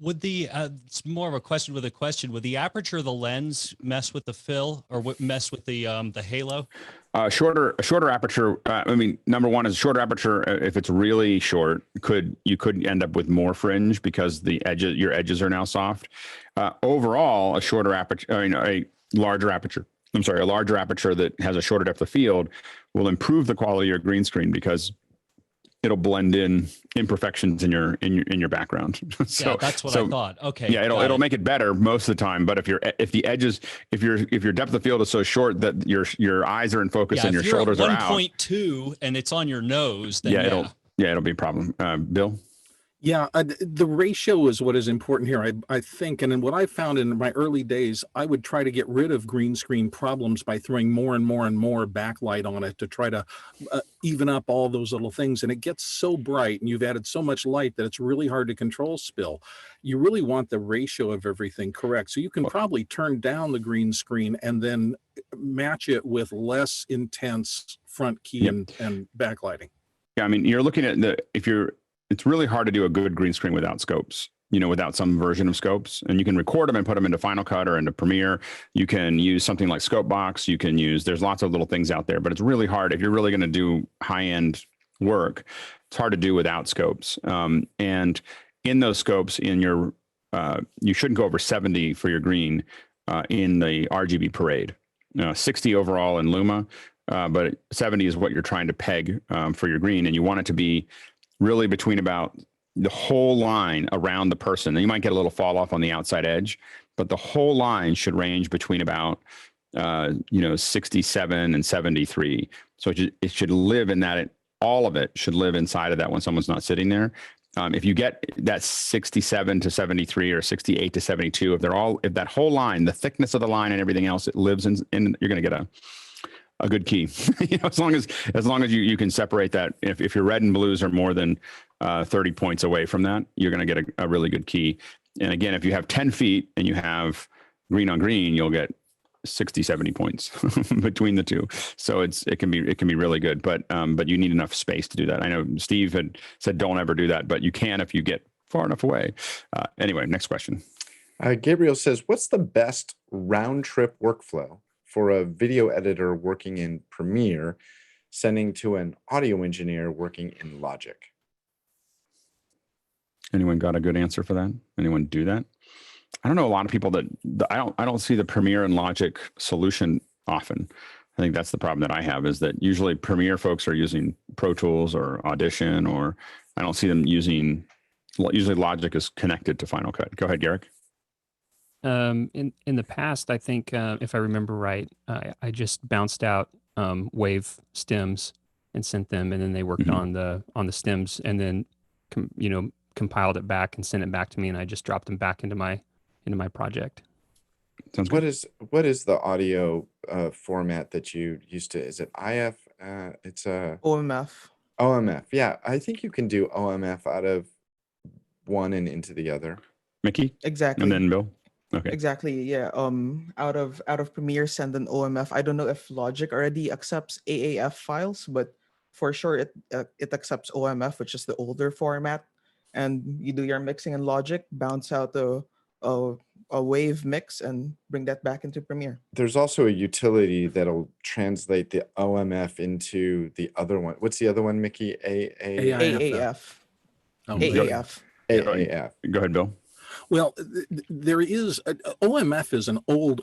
Would the it's more of a question with a question. Would the aperture of the lens mess with the fill, or mess with the halo? A shorter aperture. I mean, number one is a shorter aperture. If it's really short, you could end up with more fringe because your edges are now soft. Overall, a shorter aperture, a larger aperture. I'm sorry, a larger aperture that has a shorter depth of field will improve the quality of your green screen because it'll blend in imperfections in your background. So yeah, that's what I thought. Okay. Yeah, it'll make it better most of the time. But if your depth of field is so short that your eyes are in focus and your shoulders are out, 1.2 and it's on your nose, then it'll be a problem. Bill. Yeah, the ratio is what is important here, I think. And what I found in my early days, I would try to get rid of green screen problems by throwing more and more and more backlight on it to try to even up all those little things. And it gets so bright and you've added so much light that it's really hard to control spill. You really want the ratio of everything correct. So you can probably turn down the green screen and then match it with less intense front key and backlighting. Yeah, I mean, you're looking at it's really hard to do a good green screen without scopes, without some version of scopes. And you can record them and put them into Final Cut or into Premiere. You can use something like Scopebox. There's lots of little things out there, but it's really hard. If you're really going to do high-end work, it's hard to do without scopes. And in those scopes, you shouldn't go over 70 for your green in the RGB parade. 60 overall in Luma, but 70 is what you're trying to peg for your green. And you want it to be really between about the whole line around the person. And you might get a little fall off on the outside edge, but the whole line should range between about 67 and 73. So it should live in that. All of it should live inside of that when someone's not sitting there. If you get that 67 to 73 or 68 to 72, if that whole line, the thickness of the line and everything else, it lives in you're going to get a good key. As long as you can separate that. If your red and blues are more than 30 points away from that, you're going to get a really good key. And again, if you have 10 feet and you have green on green, you'll get 60, 70 points between the two. So it can be really good, but you need enough space to do that. I know Steve had said, don't ever do that, but you can if you get far enough away. Anyway, next question. Gabriel says, what's the best round trip workflow for a video editor working in Premiere, sending to an audio engineer working in Logic? Anyone got a good answer for that? Anyone do that? I don't know a lot of people that I don't see the Premiere and Logic solution often. I think that's the problem that I have, is that usually Premiere folks are using Pro Tools or Audition, or I don't see them using, usually Logic is connected to Final Cut. Go ahead, Garrick. In the past, I think if I remember right, I just bounced out wave stems and sent them, and then they worked on the stems, and then compiled it back and sent it back to me, and I just dropped them back into my project. Sounds good. What is the audio format that you used to? Is it IF? It's OMF. OMF. Yeah, I think you can do OMF out of one and into the other. Mickey? Exactly. And then Bill? Okay. Exactly. Yeah. Out of Premiere, send an OMF. I don't know if Logic already accepts AAF files, but for sure it accepts OMF, which is the older format. And you do your mixing in Logic, bounce out a wave mix, and bring that back into Premiere. There's also a utility that'll translate the OMF into the other one. What's the other one, Mickey? AAF. Oh, AAF. AAF. Go ahead, Bill. Well, there is OMF is an old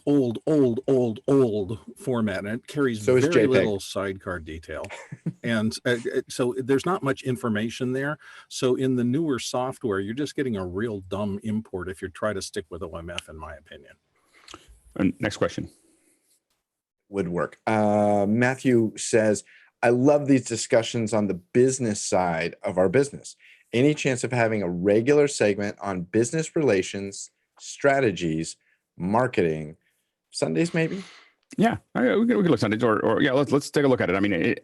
format, and it carries So is very JPEG. little sidecar detail, and so there's not much information there. So in the newer software, you're just getting a real dumb import if you try to stick with OMF, in my opinion. And next question. Would work. Matthew says, I love these discussions on the business side of our business. Any chance of having a regular segment on business relations, strategies, marketing, Sundays maybe? Yeah, we could look Sundays, or yeah, let's take a look at it. I mean,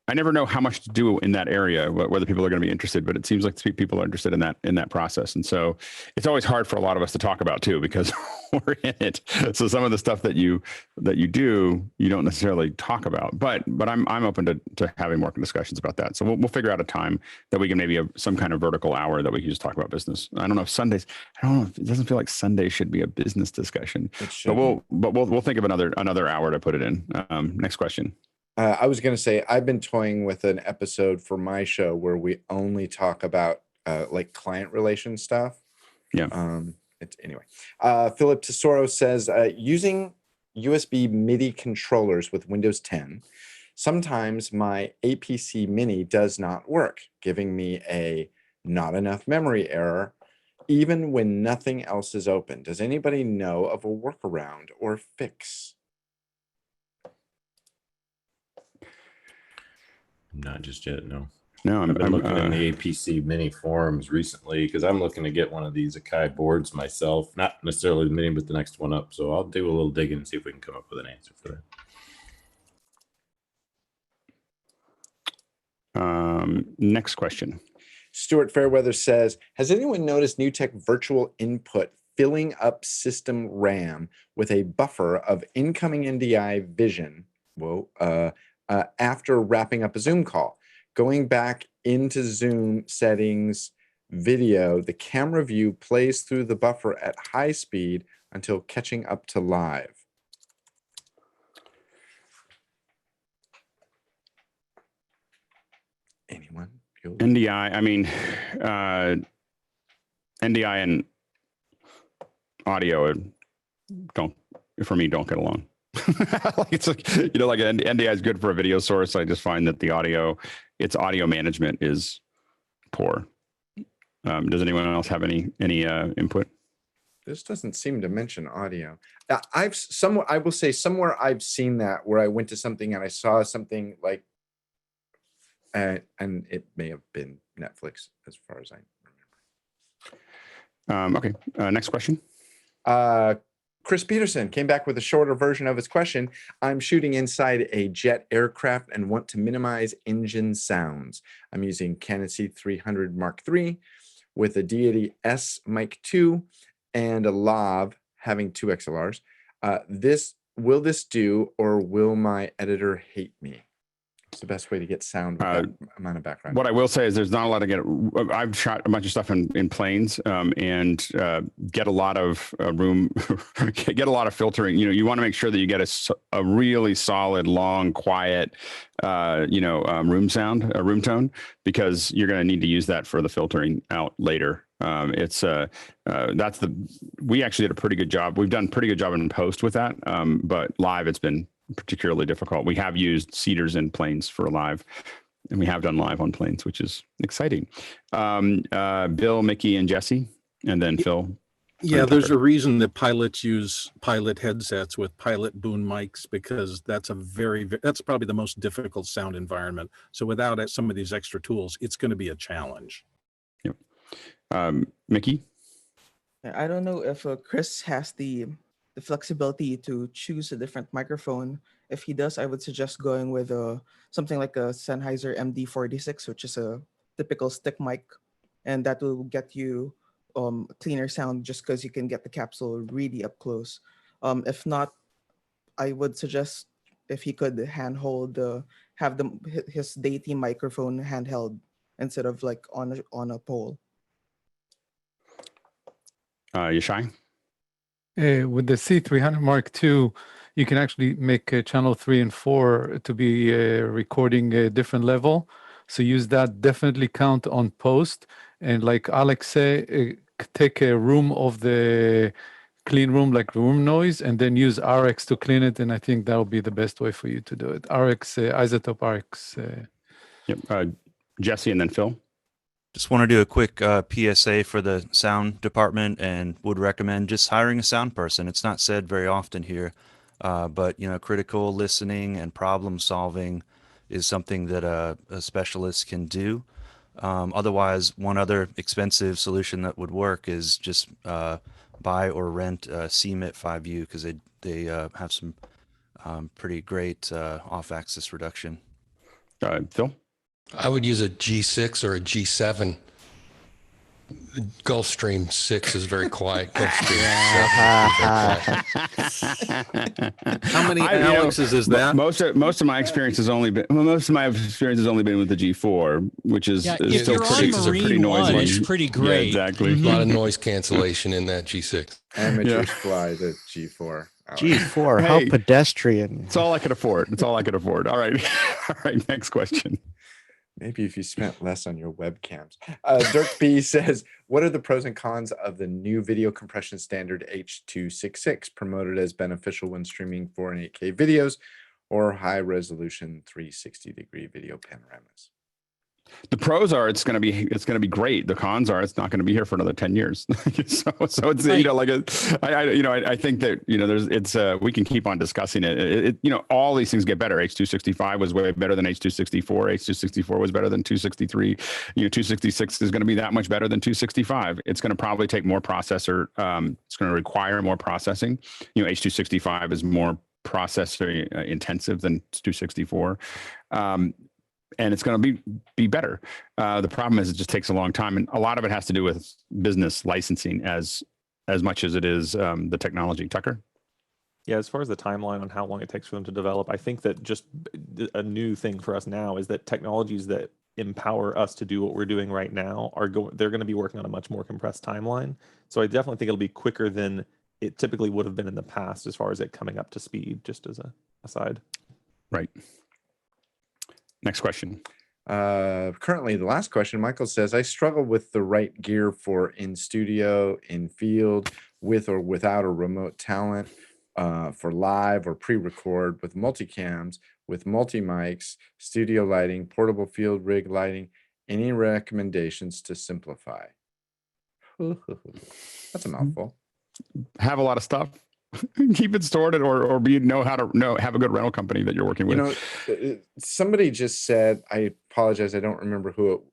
I never know how much to do in that area, whether people are going to be interested, but it seems like people are interested in that process. And so it's always hard for a lot of us to talk about too, because we're in it. So some of the stuff that you do, you don't necessarily talk about, but I'm open to having more discussions about that. So we'll figure out a time that we can maybe have some kind of vertical hour that we can just talk about business. I don't know if Sundays, it doesn't feel like Sunday should be a business discussion, but we'll think of another hour to put it in. Next question. I was going to say, I've been toying with an episode for my show where we only talk about like client relation stuff. Yeah. Anyway, Philip Tesoro says, using USB MIDI controllers with Windows 10, sometimes my APC Mini does not work, giving me a not enough memory error, even when nothing else is open. Does anybody know of a workaround or fix? Not just yet, no. No, I've been looking in the APC Mini forums recently because I'm looking to get one of these Akai boards myself. Not necessarily the Mini, but the next one up. So I'll do a little digging and see if we can come up with an answer for that. Next question. Stuart Fairweather says, has anyone noticed Newtek Virtual Input filling up system RAM with a buffer of incoming NDI vision? After wrapping up a Zoom call. Going back into Zoom settings video, the camera view plays through the buffer at high speed until catching up to live. Anyone? NDI, I mean, NDI and audio don't get along. It's like, like NDI is good for a video source. I just find that its audio management is poor. Does anyone else have any input? This doesn't seem to mention audio. I will say somewhere I've seen that where I went to something and I saw something like, and it may have been Netflix as far as I remember. Okay, next question. Chris Peterson came back with a shorter version of his question. I'm shooting inside a jet aircraft and want to minimize engine sounds. I'm using Canon C300 Mark III with a Deity S Mic 2 and a Lav having 2 XLRs. Will this do, or will my editor hate me? It's the best way to get sound with that amount of background. What I will say is there's not a lot to I've shot a bunch of stuff in planes and get a lot of room, get a lot of filtering. You want to make sure that you get a really solid, long, quiet, room sound, a room tone, because you're going to need to use that for the filtering out later. We actually did a pretty good job. We've done a pretty good job in post with that, but live it's been particularly difficult. We have used seeders in planes for live, and we have done live on planes, which is exciting. Bill, Mickey, and Jesse, and then Phil. Yeah, there's a reason that pilots use pilot headsets with pilot boom mics, because that's that's probably the most difficult sound environment. So without some of these extra tools, it's going to be a challenge. Yep. Mickey? I don't know if Chris has the flexibility to choose a different microphone. If he does, I would suggest going with something like a Sennheiser MD46, which is a typical stick mic, and that will get you cleaner sound just because you can get the capsule really up close. If not, I would suggest if he could have his Deity microphone handheld instead of like on a pole. Yashai? With the C300 Mark II, you can actually make channel 3 and 4 to be recording a different level. So use that, definitely count on post. And like Alex said, take a room of the clean room, like room noise, and then use RX to clean it. And I think that'll be the best way for you to do it. RX, isotope RX. Yep. Jesse and then Phil. Just want to do a quick PSA for the sound department, and would recommend just hiring a sound person. It's not said very often here, but critical listening and problem solving is something that a specialist can do. Otherwise, one other expensive solution that would work is just buy or rent a CMIT 5U, because they have some pretty great off-axis reduction. Phil? I would use a G6 or a G7. Gulfstream 6 is very quiet. Gulfstream 7 is very quiet. How many Alexes is that? Most of my experience has only been with the G4, which is Yeah, is if still you're on pretty Marine noisy. One, it's pretty great. Yeah, exactly. A lot of noise cancellation in that G6. Amateurs fly the G4. G4, how Hey. pedestrian. It's all I could afford. It's all I could afford. All right. All right. Next question. Maybe if you spent less on your webcams. Dirk B says, what are the pros and cons of the new video compression standard H.266 promoted as beneficial when streaming 4 and 8K videos or high resolution 360-degree video panoramas? The pros are it's going to be great. The cons are it's not going to be here for another 10 years. so it's right. I think that we can keep on discussing it. All these things get better. H.265 was way better than H.264. H.264 was better than 263. 266 is going to be that much better than 265. It's going to probably take more processor. It's going to require more processing. H.265 is more processor intensive than 264. And it's going to be better. The problem is it just takes a long time, and a lot of it has to do with business licensing as much as it is the technology. Tucker? Yeah, as far as the timeline on how long it takes for them to develop, I think that just a new thing for us now is that technologies that empower us to do what we're doing right now they're going to be working on a much more compressed timeline. So I definitely think it'll be quicker than it typically would have been in the past as far as it coming up to speed, just as a aside. Right. Next question. Currently, the last question, Michael says, I struggle with the right gear for in studio, in field, with or without a remote talent, for live or pre-record, with multicams, with multi-mics, studio lighting, portable field rig lighting. Any recommendations to simplify? That's a mouthful. Have a lot of stuff. Keep it sorted, or have a good rental company that you're working with. Somebody just said, I apologize, I don't remember who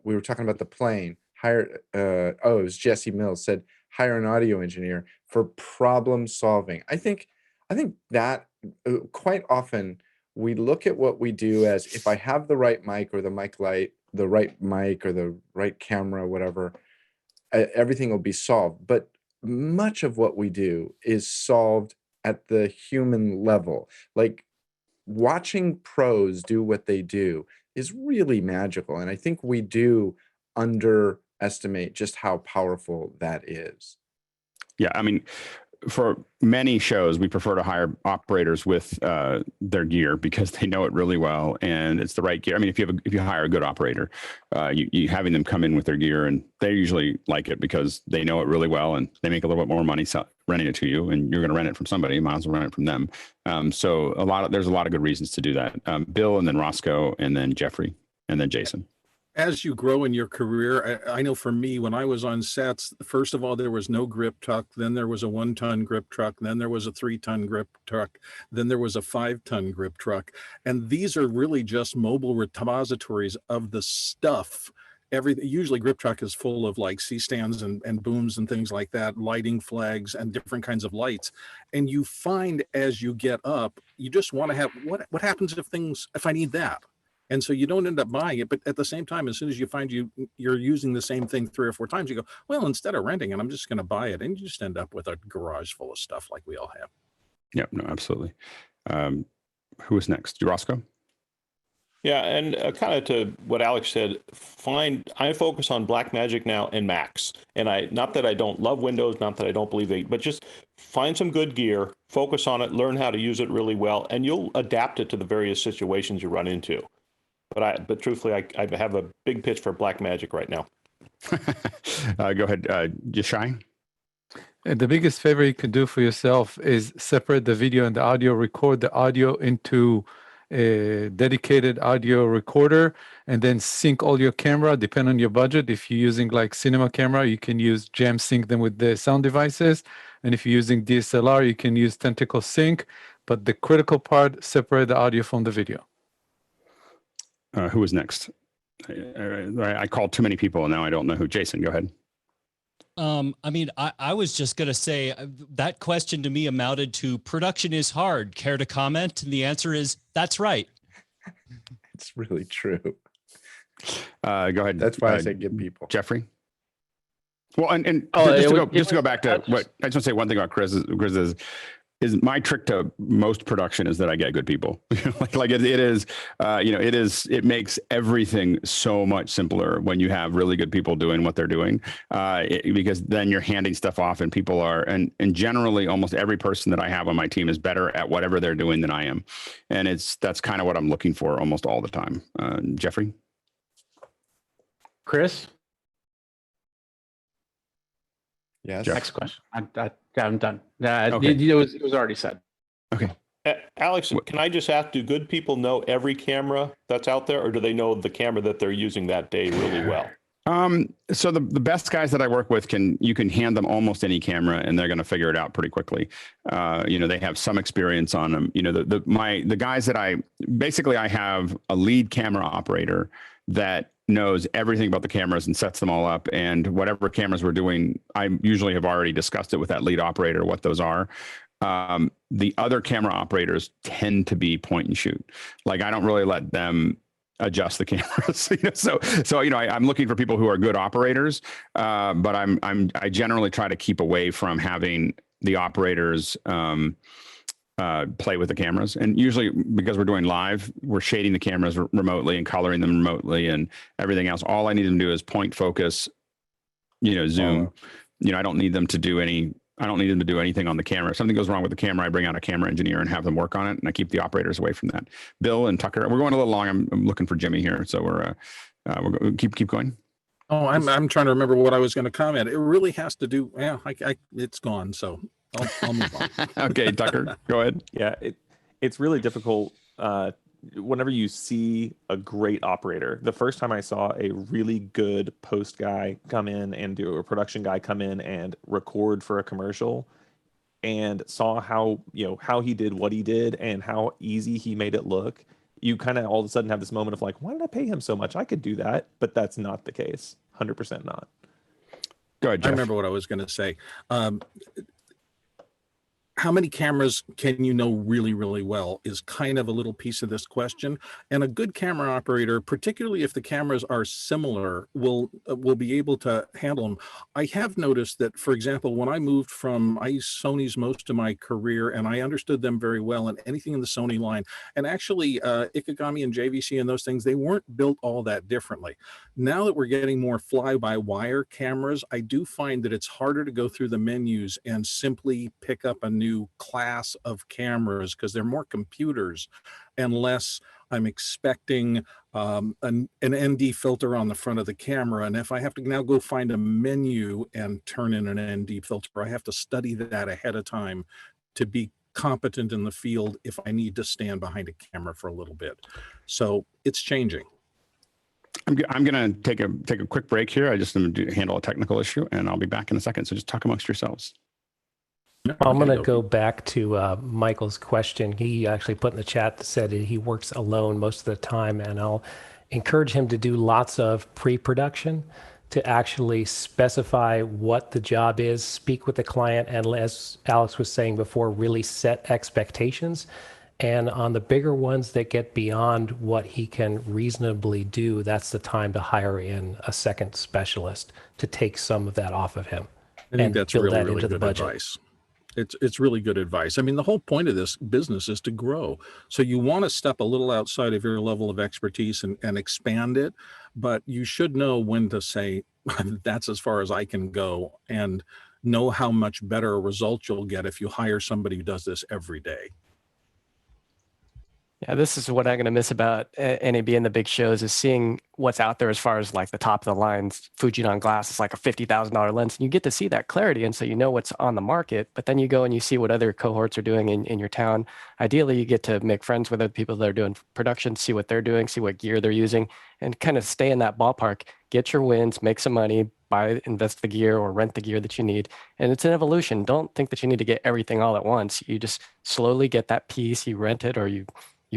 we were talking about the plane. It was Jesse Mills said hire an audio engineer for problem solving. I think that quite often we look at what we do as if I have the right mic or the mic light, the right mic or the right camera, whatever, everything will be solved. But much of what we do is solved at the human level. Like watching pros do what they do is really magical. And I think we do underestimate just how powerful that is. Yeah, I mean, for many shows, we prefer to hire operators with their gear because they know it really well and it's the right gear. I mean, if you hire a good operator, you having them come in with their gear, and they usually like it because they know it really well and they make a little bit more money renting it to you, and you're going to rent it from somebody. You might as well rent it from them. So there's a lot of good reasons to do that. Bill, and then Roscoe, and then Jeffrey, and then Jason. As you grow in your career, I know for me, when I was on sets, first of all, there was no grip truck. Then there was a 1-ton grip truck. Then there was a 3-ton grip truck. Then there was a 5-ton grip truck. And these are really just mobile repositories of the stuff. Usually grip truck is full of like C-stands and booms and things like that, lighting flags and different kinds of lights. And you find as you get up, you just want to have, what happens if I need that? And so you don't end up buying it. But at the same time, as soon as you find you're using the same thing 3 or 4 times, you go, well, instead of renting it, I'm just going to buy it. And you just end up with a garage full of stuff like we all have. Yep, no, absolutely. Who is next? Roscoe? Yeah, and kind of to what Alex said, I focus on Blackmagic now and Macs. And not that I don't love Windows, not that I don't believe but just find some good gear, focus on it, learn how to use it really well, and you'll adapt it to the various situations you run into. But truthfully, I have a big pitch for Blackmagic right now. Go ahead, Jashai. The biggest favor you can do for yourself is separate the video and the audio, record the audio into a dedicated audio recorder, and then sync all your camera, depend on your budget. If you're using like cinema camera, you can use jam sync them with the sound devices. And if you're using DSLR, you can use Tentacle Sync. But the critical part, separate the audio from the video. Who is next? I called too many people, and now I don't know who. Jason, go ahead. I mean, I was just going to say that question to me amounted to production is hard. Care to comment? And the answer is that's right. It's really true. Go ahead. That's why I say good people. Jeffrey. Well, and Oh, just to go back to what I just want to say one thing about Chris is my trick to most production is that I get good people. It makes everything so much simpler when you have really good people doing what they're doing, because then you're handing stuff off and people are, and generally almost every person that I have on my team is better at whatever they're doing than I am. And that's kind of what I'm looking for almost all the time. Jeffrey? Chris? Yes. Next question. I'm done. Okay. It was already said. Okay. Alex, can I just ask, do good people know every camera that's out there, or do they know the camera that they're using that day really well? So the best guys that I work with you can hand them almost any camera and they're going to figure it out pretty quickly. They have some experience on them. The guys that I have a lead camera operator that knows everything about the cameras and sets them all up, and whatever cameras we're doing, I usually have already discussed it with that lead operator, what those are. The other camera operators tend to be point and shoot. Like I don't really let them adjust the cameras. I'm looking for people who are good operators, but I generally try to keep away from having the operators play with the cameras. And usually because we're doing live, we're shading the cameras remotely and coloring them remotely and everything else. All I need them to do is point, focus, zoom. I don't need them to do anything on the camera. If something goes wrong with the camera, I bring out a camera engineer and have them work on it, and I keep the operators away from that. Bill and Tucker, we're going a little long. I'm looking for Jimmy here, so we're keep going. Oh, I'm trying to remember what I was going to comment. It really has to do. Yeah, it's gone. So I'll move on. Okay, Tucker, go ahead. Yeah, it's really difficult whenever you see a great operator. The first time I saw a really good post guy come in and do a production guy come in and record for a commercial, and saw how he did what he did and how easy he made it look, you kind of all of a sudden have this moment of like, why did I pay him so much? I could do that. But that's not the case. 100% not. Go ahead, Jeff. I remember what I was going to say. How many cameras can you know really, really well is kind of a little piece of this question. And a good camera operator, particularly if the cameras are similar, will be able to handle them. I have noticed that, for example, when I moved I used Sony's most of my career, and I understood them very well, and anything in the Sony line. And actually, Ikegami and JVC and those things, they weren't built all that differently. Now that we're getting more fly-by-wire cameras, I do find that it's harder to go through the menus and simply pick up a new class of cameras because they're more computers, unless I'm expecting an ND filter on the front of the camera. And if I have to now go find a menu and turn in an ND filter, I have to study that ahead of time to be competent in the field if I need to stand behind a camera for a little bit. So it's changing. I'm going to take a quick break here. I just need to handle a technical issue, and I'll be back in a second. So just talk amongst yourselves. I'm going to go back to Michael's question. He actually put in the chat that said he works alone most of the time, and I'll encourage him to do lots of pre-production to actually specify what the job is, speak with the client, and as Alex was saying before, really set expectations. And on the bigger ones that get beyond what he can reasonably do, that's the time to hire in a second specialist to take some of that off of him. I think that's really, really good advice. It's really good advice. I mean, the whole point of this business is to grow. So you want to step a little outside of your level of expertise and expand it, but you should know when to say, that's as far as I can go, and know how much better a result you'll get if you hire somebody who does this every day. Yeah, this is what I'm going to miss about NAB and the big shows, is seeing what's out there as far as like the top of the lines. Fujinon glass is like a $50,000 lens, and you get to see that clarity, and so you know what's on the market. But then you go and you see what other cohorts are doing in your town. Ideally, you get to make friends with other people that are doing production, see what they're doing, see what gear they're using, and kind of stay in that ballpark. Get your wins, make some money, invest the gear or rent the gear that you need. And it's an evolution. Don't think that you need to get everything all at once. You just slowly get that piece, you rent it or you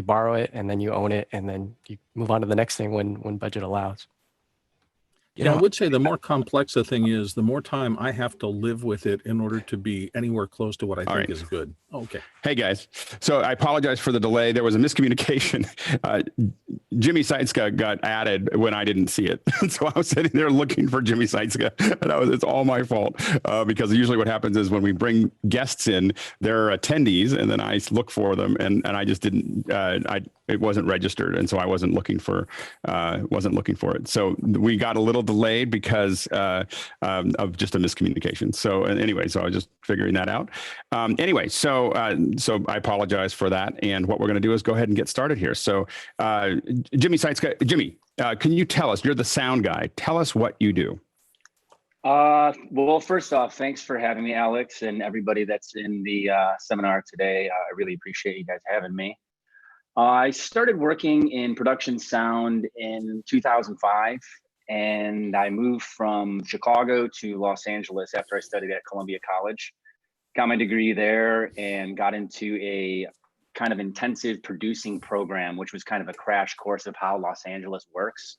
borrow it, and then you own it, and then you move on to the next thing when budget allows. Yeah, I would say the more complex the thing is, the more time I have to live with it in order to be anywhere close to what I think is good. Okay. Hey guys, so I apologize for the delay. There was a miscommunication. Jimmy Sieczka got added when I didn't see it. So I was sitting there looking for Jimmy Sieczka, and it's all my fault because usually what happens is when we bring guests in, they're attendees, and then I look for them, and I just didn't. It wasn't registered, and so I wasn't looking for it. So we got a little delayed because of just a miscommunication. So anyway, so I was just figuring that out. Anyway, so I apologize for that. And what we're going to do is go ahead and get started here. So Jimmy Sieczka, Jimmy, can you tell us? You're the sound guy. Tell us what you do. Well, first off, thanks for having me, Alex, and everybody that's in the seminar today. I really appreciate you guys having me. I started working in production sound in 2005, and I moved from Chicago to Los Angeles after I studied at Columbia College. Got my degree there and got into a kind of intensive producing program, which was kind of a crash course of how Los Angeles works.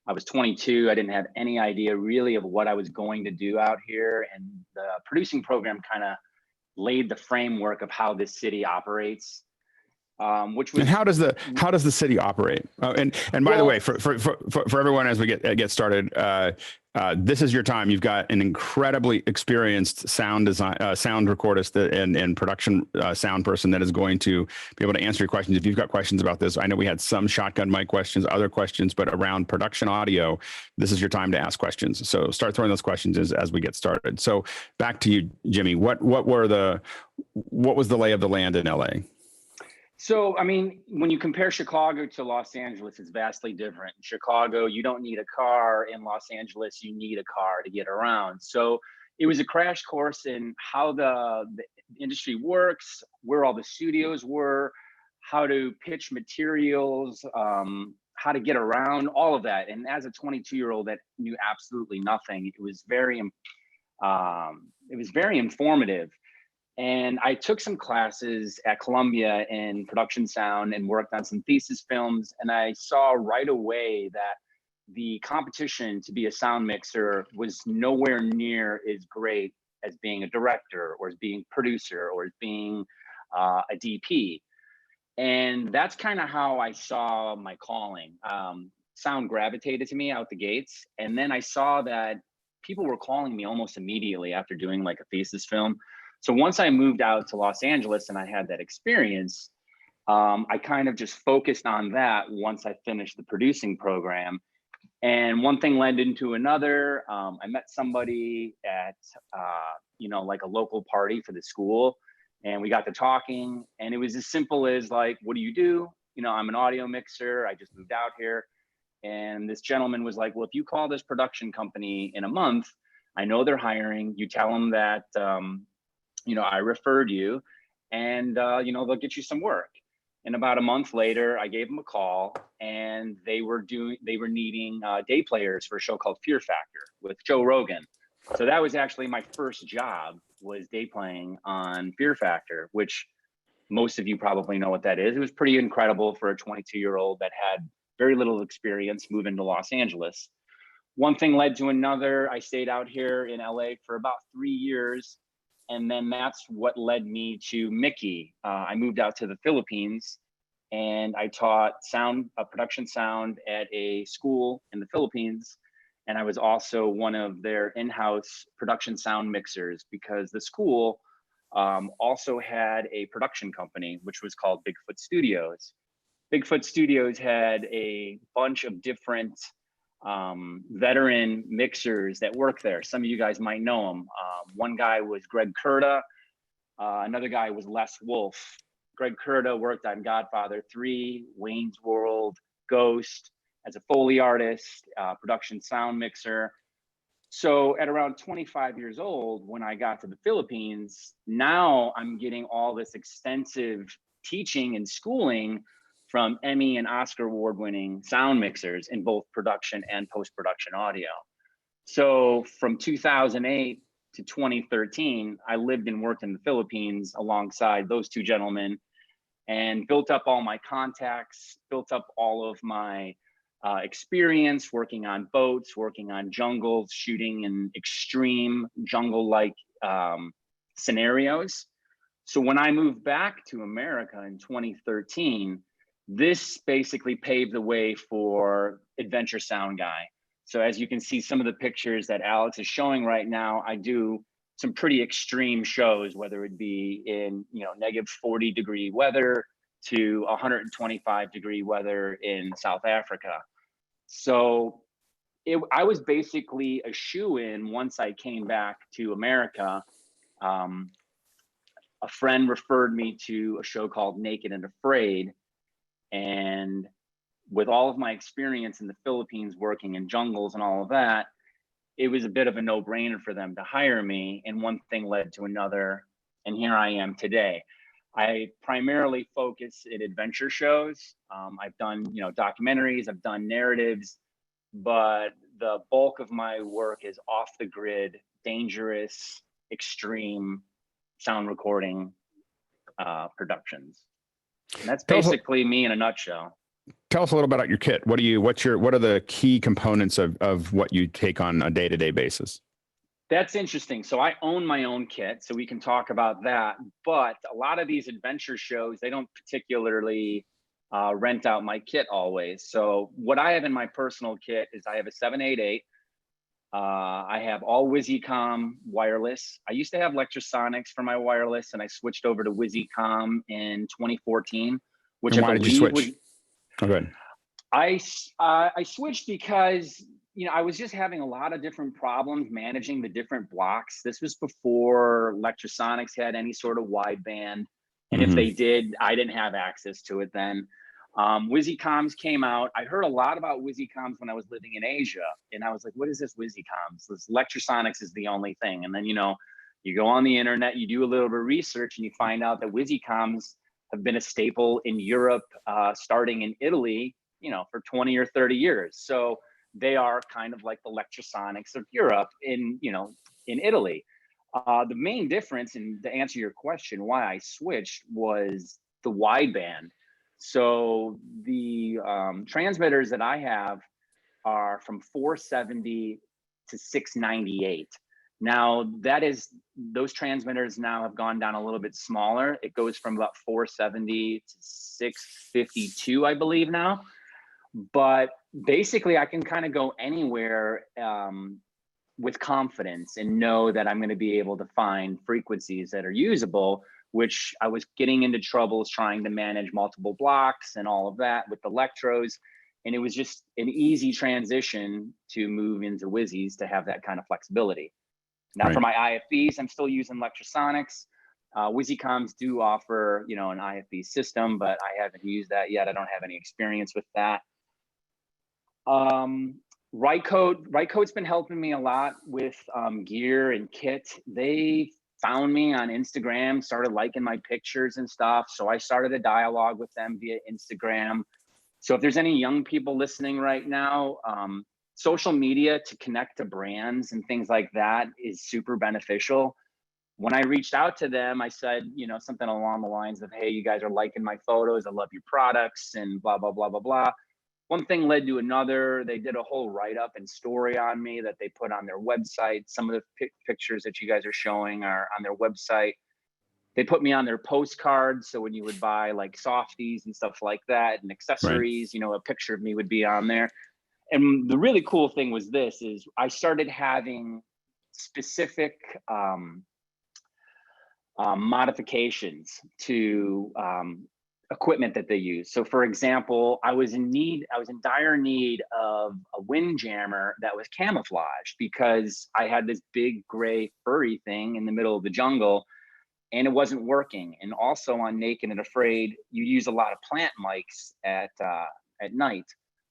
I was 22. I didn't have any idea really of what I was going to do out here. And the producing program kind of laid the framework of how this city operates. Which was, and how does the city operate? And by the way, for everyone as we get started, this is your time. You've got an incredibly experienced sound recordist and production sound person that is going to be able to answer your questions. If you've got questions about this, I know we had some shotgun mic questions, other questions, but around production audio, this is your time to ask questions. So start throwing those questions as we get started. So back to you, Jimmy. What was the lay of the land in LA? So, I mean, when you compare Chicago to Los Angeles, it's vastly different. In Chicago, you don't need a car. In Los Angeles, you need a car to get around. So it was a crash course in how the industry works, where all the studios were, how to pitch materials, how to get around, all of that. And as a 22-year-old that knew absolutely nothing, it was very informative. And I took some classes at Columbia in production sound and worked on some thesis films. And I saw right away that the competition to be a sound mixer was nowhere near as great as being a director or as being a producer or as being a DP. And that's kind of how I saw my calling. Sound gravitated to me out the gates. And then I saw that people were calling me almost immediately after doing like a thesis film. So once I moved out to Los Angeles and I had that experience, I kind of just focused on that once I finished the producing program. And one thing led into another. I met somebody at, like a local party for the school, and we got to talking, and it was as simple as like, what do you do? I'm an audio mixer. I just moved out here. And this gentleman was like, well, if you call this production company in a month, I know they're hiring. You tell them that, I referred you, and they'll get you some work. And about a month later, I gave them a call, and they were needing day players for a show called Fear Factor with Joe Rogan. So that was actually my first job, was day playing on Fear Factor, which most of you probably know what that is. It was pretty incredible for a 22-year-old that had very little experience moving to Los Angeles. One thing led to another. I stayed out here in LA for about 3 years. And then that's what led me to Mickey. I moved out to the Philippines, and I taught production sound at a school in the Philippines. And I was also one of their in-house production sound mixers, because the school also had a production company, which was called Bigfoot Studios. Bigfoot Studios had a bunch of different veteran mixers that work there. Some of you guys might know them. One guy was Greg Kurta. Another guy was Les Wolf. Greg Kurta worked on Godfather 3, Wayne's World, Ghost, as a Foley artist, production sound mixer. So at around 25 years old, when I got to the Philippines, now I'm getting all this extensive teaching and schooling from Emmy and Oscar award-winning sound mixers in both production and post-production audio. So from 2008 to 2013, I lived and worked in the Philippines alongside those two gentlemen, and built up all my contacts, built up all of my experience working on boats, working on jungles, shooting in extreme jungle-like scenarios. So when I moved back to America in 2013, this basically paved the way for Adventure Sound Guy. So as you can see, some of the pictures that Alex is showing right now, I do some pretty extreme shows, whether it be in, you know, -40-degree weather to 125-degree weather in South Africa. So I was basically a shoe-in once I came back to America. A friend referred me to a show called Naked and Afraid. And with all of my experience in the Philippines working in jungles and all of that, it was a bit of a no-brainer for them to hire me. And one thing led to another. And here I am today. I primarily focus in adventure shows. I've done, you know, documentaries, I've done narratives, but the bulk of my work is off the grid, dangerous, extreme sound recording productions. And that's basically me in a nutshell. Tell us a little bit about your kit. What are the key components of what you take on a day-to-day basis? That's interesting. So I own my own kit, so we can talk about that. But a lot of these adventure shows, they don't particularly rent out my kit always. So what I have in my personal kit is I have a 788. I have all WiziCom wireless. I used to have Lectrosonics for my wireless, and I switched over to WiziCom in 2014. Which and why did you switch? Oh, go ahead. I switched because, you know, I was just having a lot of different problems managing the different blocks. This was before Lectrosonics had any sort of wideband. And if they did, I didn't have access to it then. WiziComs came out. I heard a lot about WiziComs when I was living in Asia. And I was like, what is this WiziComs? This Lectrosonics is the only thing. And then, you know, you go on the internet, you do a little bit of research, and you find out that WiziComs have been a staple in Europe, starting in Italy, you know, for 20 or 30 years. So they are kind of like the Lectrosonics of Europe in, you know, in Italy. The main difference, and to answer your question, why I switched was the wideband. So the transmitters that I have are from 470 to 698. Now those transmitters now have gone down a little bit smaller. It goes from about 470 to 652, I believe now. But basically I can kind of go anywhere with confidence and know that I'm going to be able to find frequencies that are usable, which I was getting into troubles trying to manage multiple blocks and all of that with electros. And it was just an easy transition to move into Wizzies to have that kind of flexibility. Now for my IFBs, I'm still using Lectrosonics. WiziComs do offer, you know, an IFB system, but I haven't used that yet. I don't have any experience with that. Rycote's been helping me a lot with gear and kit. They found me on Instagram, started liking my pictures and stuff. So I started a dialogue with them via Instagram. So if there's any young people listening right now, social media to connect to brands and things like that is super beneficial. When I reached out to them, I said, you know, something along the lines of, hey, you guys are liking my photos. I love your products and blah, blah, blah, blah, blah. One thing led to another. They did a whole write-up and story on me that they put on their website. Some of the pictures that you guys are showing are on their website. They put me on their postcards. So when you would buy like softies and stuff like that and accessories, you know, a picture of me would be on there. And the really cool thing was this, is I started having specific modifications to equipment that they use. So for example, I was in dire need of a wind jammer that was camouflaged because I had this big gray furry thing in the middle of the jungle and it wasn't working. And also on Naked and Afraid, you use a lot of plant mics at night.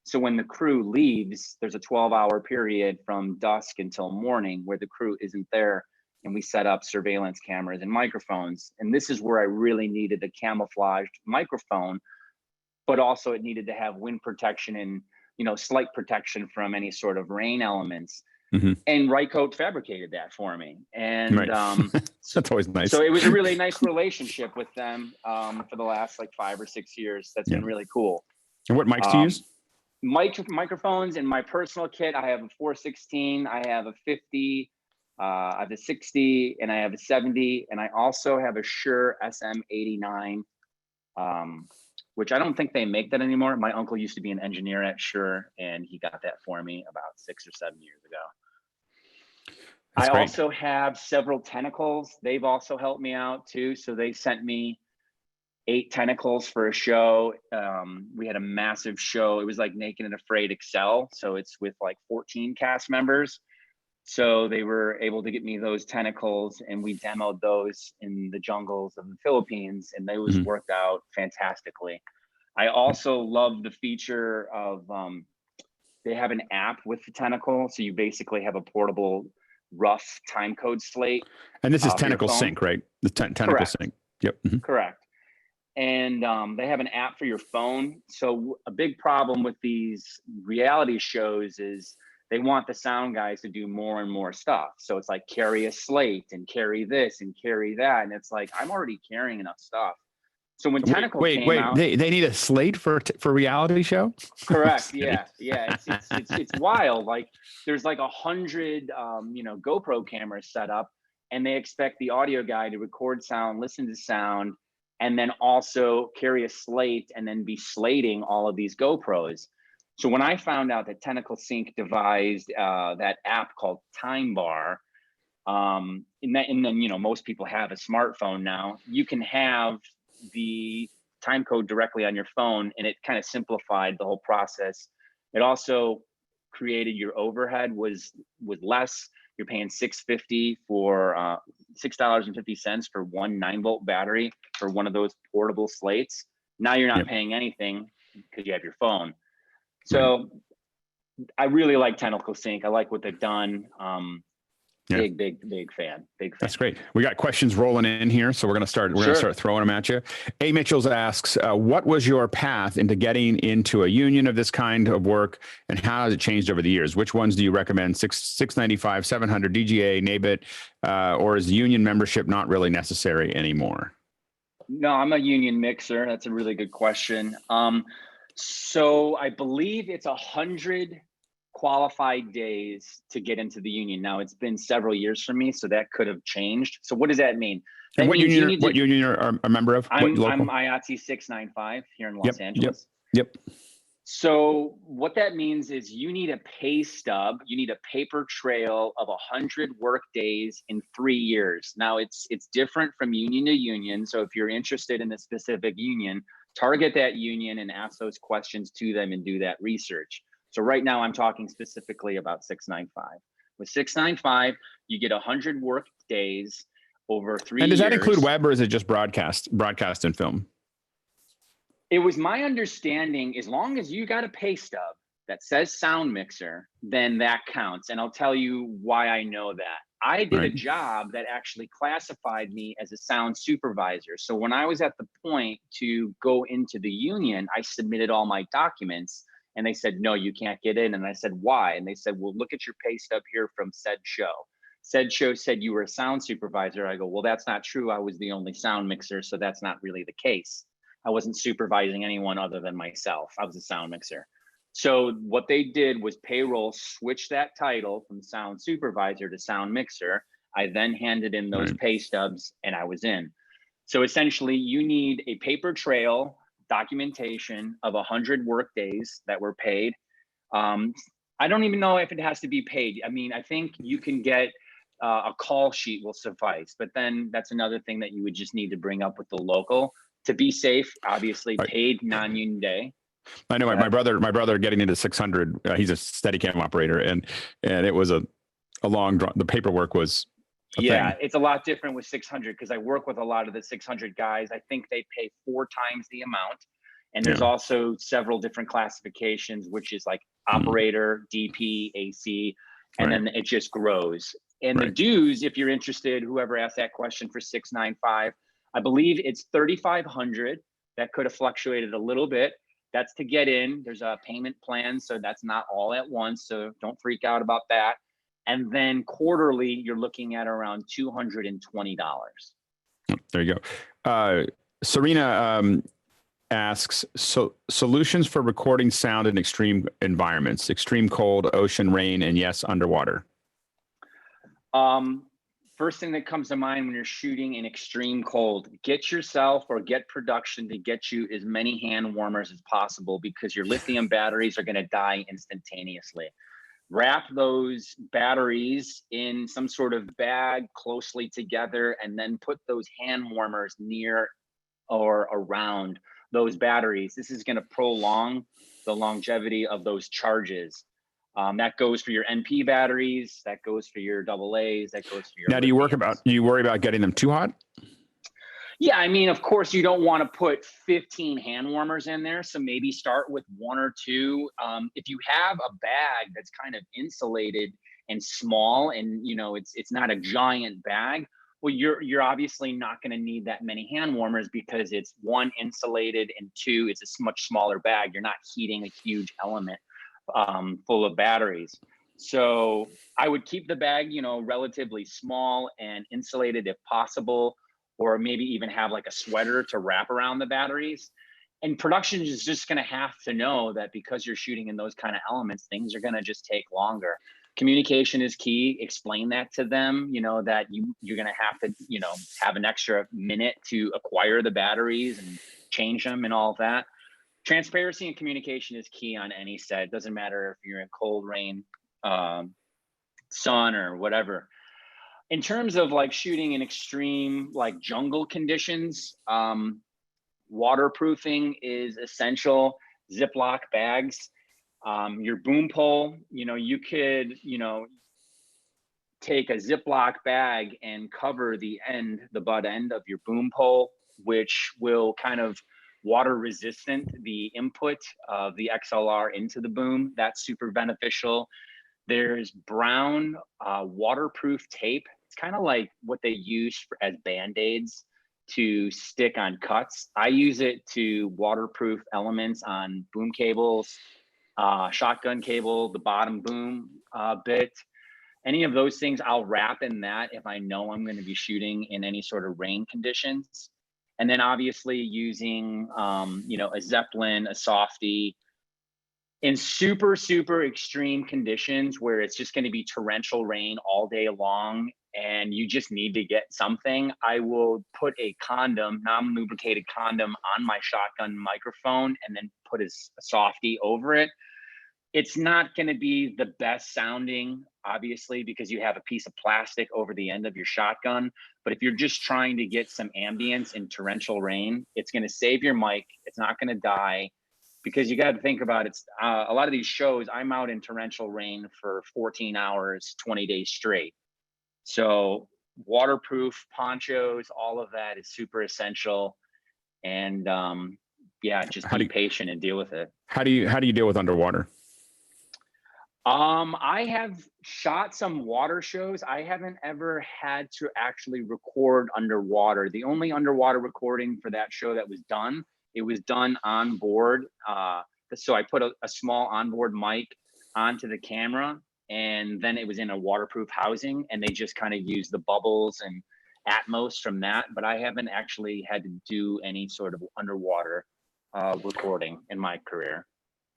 So when the crew leaves, there's a 12-hour period from dusk until morning where the crew isn't there. And we set up surveillance cameras and microphones. And this is where I really needed a camouflaged microphone, but also it needed to have wind protection and, you know, slight protection from any sort of rain elements. And Rycote fabricated that for me. And that's always nice. So it was a really nice relationship with them for the last like 5 or 6 years. That's been really cool. And what mics do you use? Microphones in my personal kit, I have a 416, I have a 50, I have a 60 and I have a 70, and I also have a Shure SM89, which I don't think they make that anymore. My uncle used to be an engineer at Shure, and he got that for me about 6 or 7 years ago. That's I great. also have several tentacles. They've also helped me out too. So they sent me 8 tentacles for a show. We had a massive show. It was like Naked and Afraid Excel. So it's with like 14 cast members. So they were able to get me those tentacles, and we demoed those in the jungles of the Philippines, and those worked out fantastically. I also love the feature of, they have an app with the tentacle. So you basically have a portable rough time code slate. And this is for your Tentacle phone. Sync, right? The Tentacle Correct. Sync. Yep. Correct. And they have an app for your phone. So a big problem with these reality shows is they want the sound guys to do more and more stuff. So it's like carry a slate and carry this and carry that. And it's like, I'm already carrying enough stuff. So when Tentacle came out, they need a slate for reality show? correct. Yeah. It's wild. Like there's like 100, GoPro cameras set up, and they expect the audio guy to record sound, listen to sound, and then also carry a slate and then be slating all of these GoPros. So when I found out that Tentacle Sync devised that app called Time Bar, and then most people have a smartphone now, you can have the time code directly on your phone, and it kind of simplified the whole process. It also created your overhead was less. You're paying $6.50 for $6.50 for one 9-volt battery for one of those portable slates. Now you're not paying anything because you have your phone. So I really like Tentacle Sync. I like what they've done. Big fan. That's great. We got questions rolling in here, so we're gonna start throwing them at you. A. Mitchells asks, what was your path into getting into a union of this kind of work, and how has it changed over the years? Which ones do you recommend? 695, 700, DGA, NABIT, or is union membership not really necessary anymore? No, I'm a union mixer. That's a really good question. So I believe it's 100 qualified days to get into the union. Now it's been several years for me, so that could have changed. So what does that mean? And what union are a member of? I'm IATSE 695 here in Los Angeles. Yep. So what that means is you need a pay stub, you need a paper trail of 100 work days in 3 years. Now it's different from union to union. So if you're interested in a specific union, target that union and ask those questions to them and do that research. So right now I'm talking specifically about 695. With 695, you get 100 work days over 3 years. And does that include web, or is it just broadcast and film? It was my understanding, as long as you got a pay stub that says sound mixer, then that counts. And I'll tell you why I know that. I did a job that actually classified me as a sound supervisor. So when I was at the point to go into the union, I submitted all my documents, and they said, no, you can't get in. And I said, why? And they said, well, look at your pay stub here from said show. Said show said you were a sound supervisor. I go, well, that's not true. I was the only sound mixer, so that's not really the case. I wasn't supervising anyone other than myself. I was a sound mixer. So what they did was payroll switched that title from sound supervisor to sound mixer. I then handed in those pay stubs, and I was in. So essentially you need a paper trail documentation of 100 work days that were paid. I don't even know if it has to be paid. I mean, I think you can get a call sheet will suffice, but then that's another thing that you would just need to bring up with the local to be safe. Obviously paid non-union day. I know my brother getting into 600, he's a Steadicam operator, and it was a long draw. The paperwork was a thing. It's a lot different with 600 because I work with a lot of the 600 guys. I think they pay 4 times the amount. And there's also several different classifications, which is like operator, DP, AC, and then it just grows. And the dues, if you're interested, whoever asked that question for 695, I believe it's 3,500. That could have fluctuated a little bit. That's to get in. There's a payment plan, so that's not all at once. So don't freak out about that. And then quarterly, you're looking at around $220. There you go. Serena asks, so solutions for recording sound in extreme environments, extreme cold, ocean, rain, and yes, underwater. First thing that comes to mind when you're shooting in extreme cold, get yourself or get production to get you as many hand warmers as possible, because your lithium batteries are going to die instantaneously. Wrap those batteries in some sort of bag closely together, and then put those hand warmers near or around those batteries. This is going to prolong the longevity of those charges. That goes for your NP batteries, that goes for your AA's, that goes for your. Now, do you worry about getting them too hot? Yeah, I mean, of course, you don't want to put 15 hand warmers in there. So maybe start with 1 or 2. If you have a bag that's kind of insulated and small, and you know it's not a giant bag, well, you're obviously not going to need that many hand warmers, because it's 1, insulated, and 2, it's a much smaller bag. You're not heating a huge element full of batteries. So I would keep the bag, you know, relatively small and insulated if possible, or maybe even have like a sweater to wrap around the batteries. And production is just going to have to know that because you're shooting in those kind of elements, things are going to just take longer. Communication is key. Explain that to them, you know, that you're going to have to, you know, have an extra minute to acquire the batteries and change them and all of that. Transparency and communication is key on any set. It doesn't matter if you're in cold, rain, sun, or whatever. In terms of like shooting in extreme like jungle conditions, waterproofing is essential. Ziploc bags, your boom pole, you know, you could, you know, take a Ziploc bag and cover the butt end of your boom pole, which will kind of water resistant the input of the XLR into the boom. That's super beneficial. There's brown waterproof tape. It's kind of like what they use as Band-Aids to stick on cuts. I use it to waterproof elements on boom cables, shotgun cable, the bottom boom bit. Any of those things I'll wrap in that if I know I'm going to be shooting in any sort of rain conditions. And then obviously using, you know, a Zeppelin, a softie. In super, super extreme conditions where it's just going to be torrential rain all day long and you just need to get something, I will put a condom, non-lubricated condom on my shotgun microphone and then put a softie over it. It's not going to be the best sounding, obviously, because you have a piece of plastic over the end of your shotgun. But if you're just trying to get some ambience in torrential rain, it's going to save your mic. It's not going to die, because you got to think about it. A lot of these shows, I'm out in torrential rain for 14 hours, 20 days straight. So waterproof ponchos, all of that is super essential. And yeah, just be patient and deal with it. How do you deal with underwater? I have shot some water shows. I haven't ever had to actually record underwater. The only underwater recording for that show that was done, it was done on board. So I put a small onboard mic onto the camera, and then it was in a waterproof housing, and they just kind of used the bubbles and Atmos from that. But I haven't actually had to do any sort of underwater recording in my career.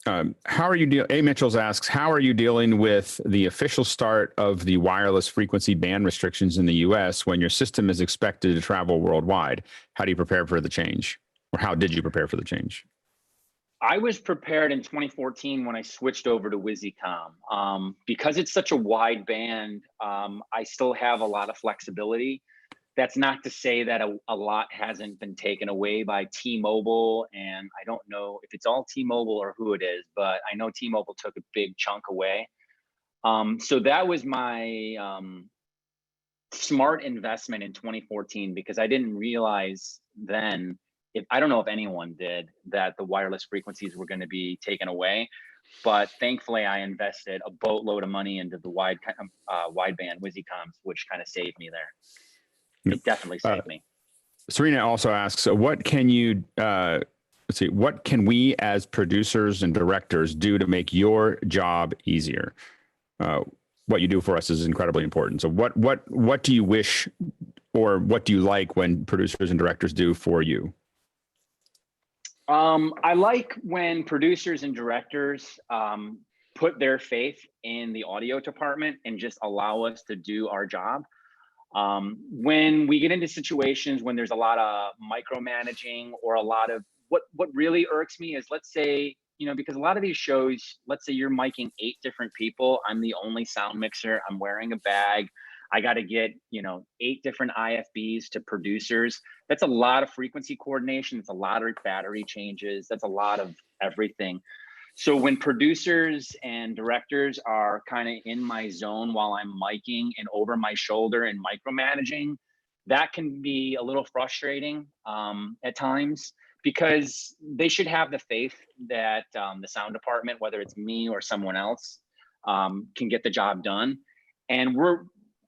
How are you A. Mitchells asks, how are you dealing with the official start of the wireless frequency band restrictions in the US when your system is expected to travel worldwide? How do you prepare for the change? Or how did you prepare for the change? I was prepared in 2014 when I switched over to WYSICOM. Because it's such a wide band, I still have a lot of flexibility. That's not to say that a lot hasn't been taken away by T-Mobile, and I don't know if it's all T-Mobile or who it is, but I know T-Mobile took a big chunk away. So that was my smart investment in 2014, because I didn't realize then, I don't know if anyone did, that the wireless frequencies were going to be taken away. But thankfully, I invested a boatload of money into the wideband WYSICOMs, which kind of saved me there. It definitely saved me. Serena also asks, what can you, what can we as producers and directors do to make your job easier? What you do for us is incredibly important. So what do you wish, or what do you like when producers and directors do for you? I like when producers and directors put their faith in the audio department and just allow us to do our job. When we get into situations when there's a lot of micromanaging or a lot of what really irks me is, let's say, you know, because a lot of these shows, let's say you're miking 8 different people. I'm the only sound mixer. I'm wearing a bag. I got to get, you know, 8 different IFBs to producers. That's a lot of frequency coordination. It's a lot of battery changes. That's a lot of everything. So when producers and directors are kind of in my zone while I'm miking and over my shoulder and micromanaging, that can be a little frustrating at times, because they should have the faith that the sound department, whether it's me or someone else, can get the job done. And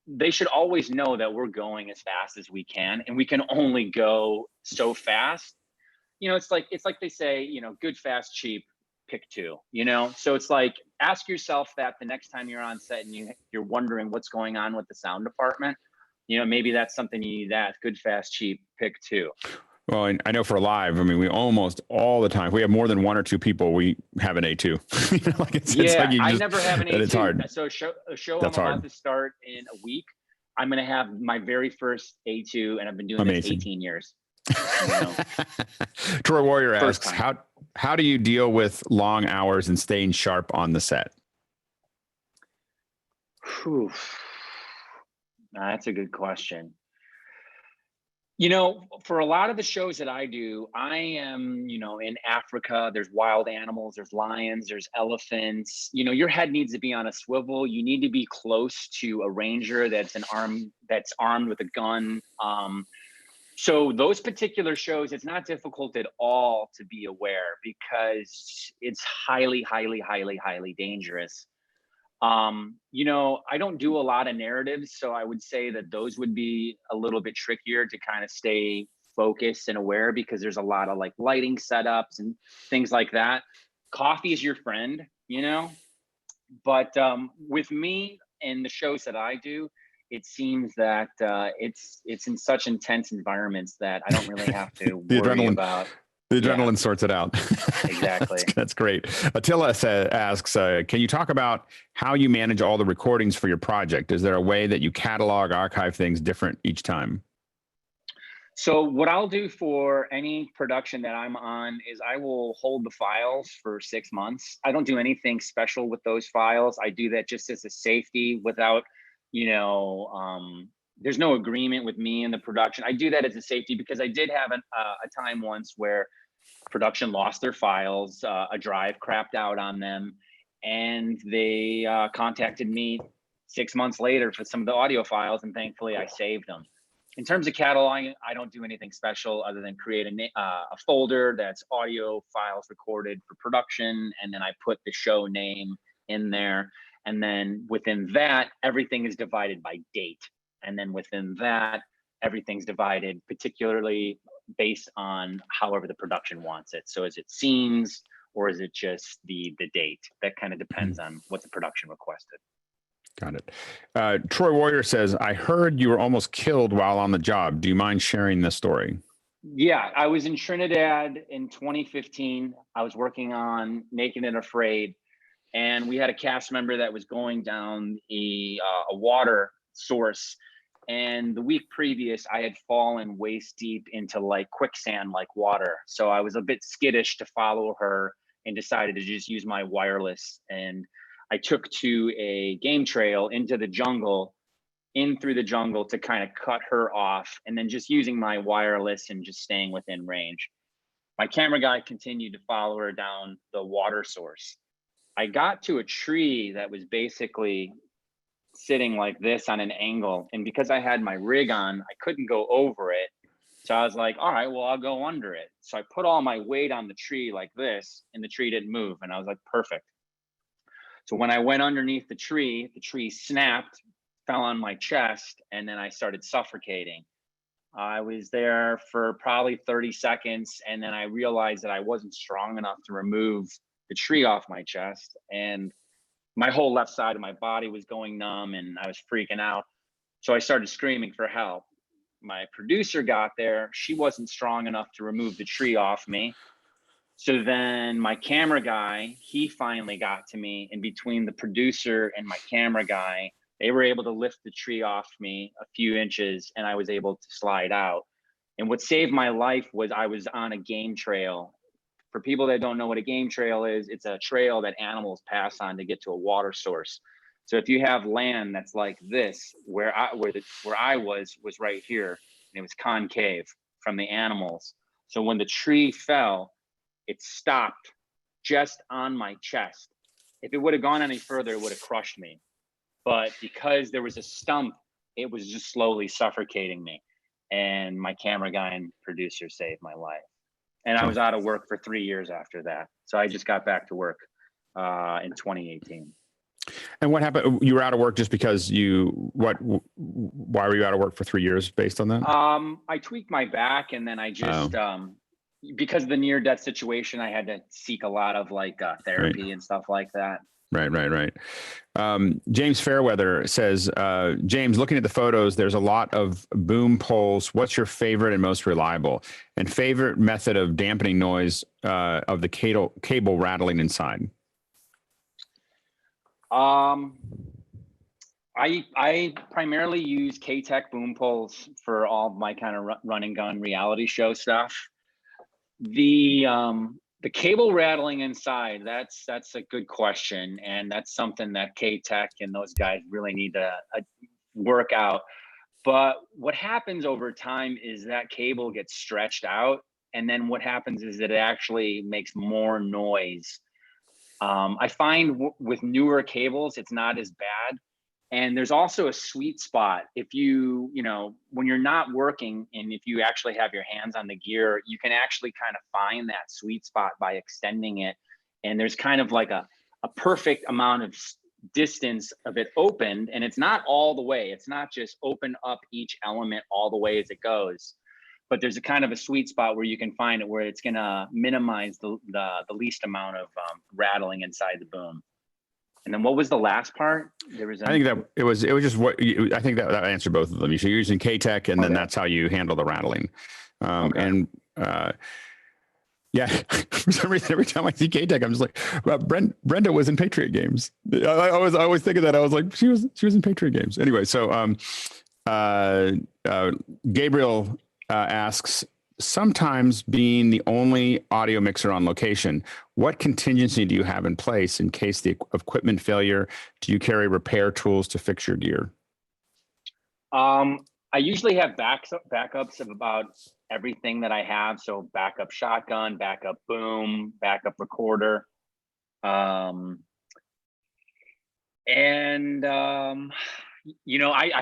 they should always know that we're going as fast as we can, and we can only go so fast. You know, it's like they say, you know, good, fast, cheap, pick 2, you know? So it's like, ask yourself that the next time you're on set and you're wondering what's going on with the sound department. You know, maybe that's something you need to ask. Good, fast, cheap, pick 2. Well, I know for live, I mean, we almost all the time, if we have more than 1 or 2 people, we have an A2. You know, like it's like you I just, never have an A2. It's hard. So a show That's I'm about hard. to start in a week, I'm going to have my very first A2, and I've been doing this 18 years. You know? Troy Warrior First asks, time. how do you deal with long hours and staying sharp on the set? Whew. That's a good question. You know, for a lot of the shows that I do, I am, you know, in Africa, there's wild animals, there's lions, there's elephants. You know, your head needs to be on a swivel. You need to be close to a ranger that's armed with a gun. So those particular shows, it's not difficult at all to be aware, because it's highly, highly, highly, highly dangerous. You know, I don't do a lot of narratives, so I would say that those would be a little bit trickier to kind of stay focused and aware, because there's a lot of like lighting setups and things like that. Coffee is your friend, you know, but with me and the shows that I do, it seems that it's in such intense environments that I don't really have to worry about. The adrenaline sorts it out. Exactly. That's great. Attila asks, can you talk about how you manage all the recordings for your project? Is there a way that you catalog, archive things different each time? So what I'll do for any production that I'm on is I will hold the files for 6 months. I don't do anything special with those files. I do that just as a safety without, you know, there's no agreement with me and the production. I do that as a safety because I did have a time once where production lost their files, a drive crapped out on them, and they contacted me 6 months later for some of the audio files, and thankfully I saved them. In terms of cataloging, I don't do anything special other than create a folder that's audio files recorded for production, and then I put the show name in there. And then within that, everything is divided by date. And then within that, everything's divided particularly based on however the production wants it. So is it scenes, or is it just the date? That kind of depends on what the production requested. Got it. Troy Warrior says, I heard you were almost killed while on the job. Do you mind sharing this story? Yeah, I was in Trinidad in 2015. I was working on Naked and Afraid, and we had a cast member that was going down a water source. And the week previous, I had fallen waist deep into like quicksand like water. So I was a bit skittish to follow her and decided to just use my wireless. And I took to a game trail into the jungle, in through the jungle to kind of cut her off, and then just using my wireless and just staying within range. My camera guy continued to follow her down the water source. I got to a tree that was basically sitting like this on an angle, and because I had my rig on, I couldn't go over it. So I was like, all right, well, I'll go under it. So I put all my weight on the tree like this, and the tree didn't move, and I was like, perfect. So when I went underneath the tree snapped, fell on my chest, and then I started suffocating. I was there for probably 30 seconds, and then I realized that I wasn't strong enough to remove the tree off my chest, and my whole left side of my body was going numb, and I was freaking out. So I started screaming for help. My producer got there. She wasn't strong enough to remove the tree off me. So then my camera guy, he finally got to me, and between the producer and my camera guy, they were able to lift the tree off me a few inches, and I was able to slide out. And what saved my life was I was on a game trail. For people that don't know what a game trail is, it's a trail that animals pass on to get to a water source. So if you have land that's like this, where I was right here, and it was concave from the animals. So when the tree fell, it stopped just on my chest. If it would have gone any further, it would have crushed me. But because there was a stump, it was just slowly suffocating me. And my camera guy and producer saved my life. And I was out of work for 3 years after that. So I just got back to work in 2018. And what happened? You were out of work just because why were you out of work for 3 years based on that? I tweaked my back, and then I just, because of the near-death situation, I had to seek a lot of like therapy and stuff like that. Right. James Fairweather says, James, looking at the photos, there's a lot of boom poles. What's your favorite and most reliable? And favorite method of dampening noise of the cable rattling inside? I primarily use K-Tech boom poles for all my kind of run and gun reality show stuff. The cable rattling inside, that's a good question. And that's something that K-Tech and those guys really need to work out. But what happens over time is that cable gets stretched out. And then what happens is it actually makes more noise. I find with newer cables, it's not as bad. And there's also a sweet spot. If when you're not working and if you actually have your hands on the gear, you can actually kind of find that sweet spot by extending it. And there's kind of like a perfect amount of distance of it opened. And it's not all the way. It's not just open up each element all the way as it goes. But there's a kind of a sweet spot where you can find it where it's going to minimize the least amount of rattling inside the boom. And then what was the last part? There was. I think that it was just I think that answered both of them. You're using K-Tech, and then that's how you handle the rattling. And yeah, for some reason, every time I see K-Tech, I'm just like, well, Brenda was in Patriot Games. I always think of that. I was like, she was in Patriot Games. Anyway, so Gabriel asks, sometimes being the only audio mixer on location, what contingency do you have in place in case the equipment failure? Do you carry repair tools to fix your gear? I usually have backups of about everything that I have. So backup shotgun, backup boom, backup recorder. I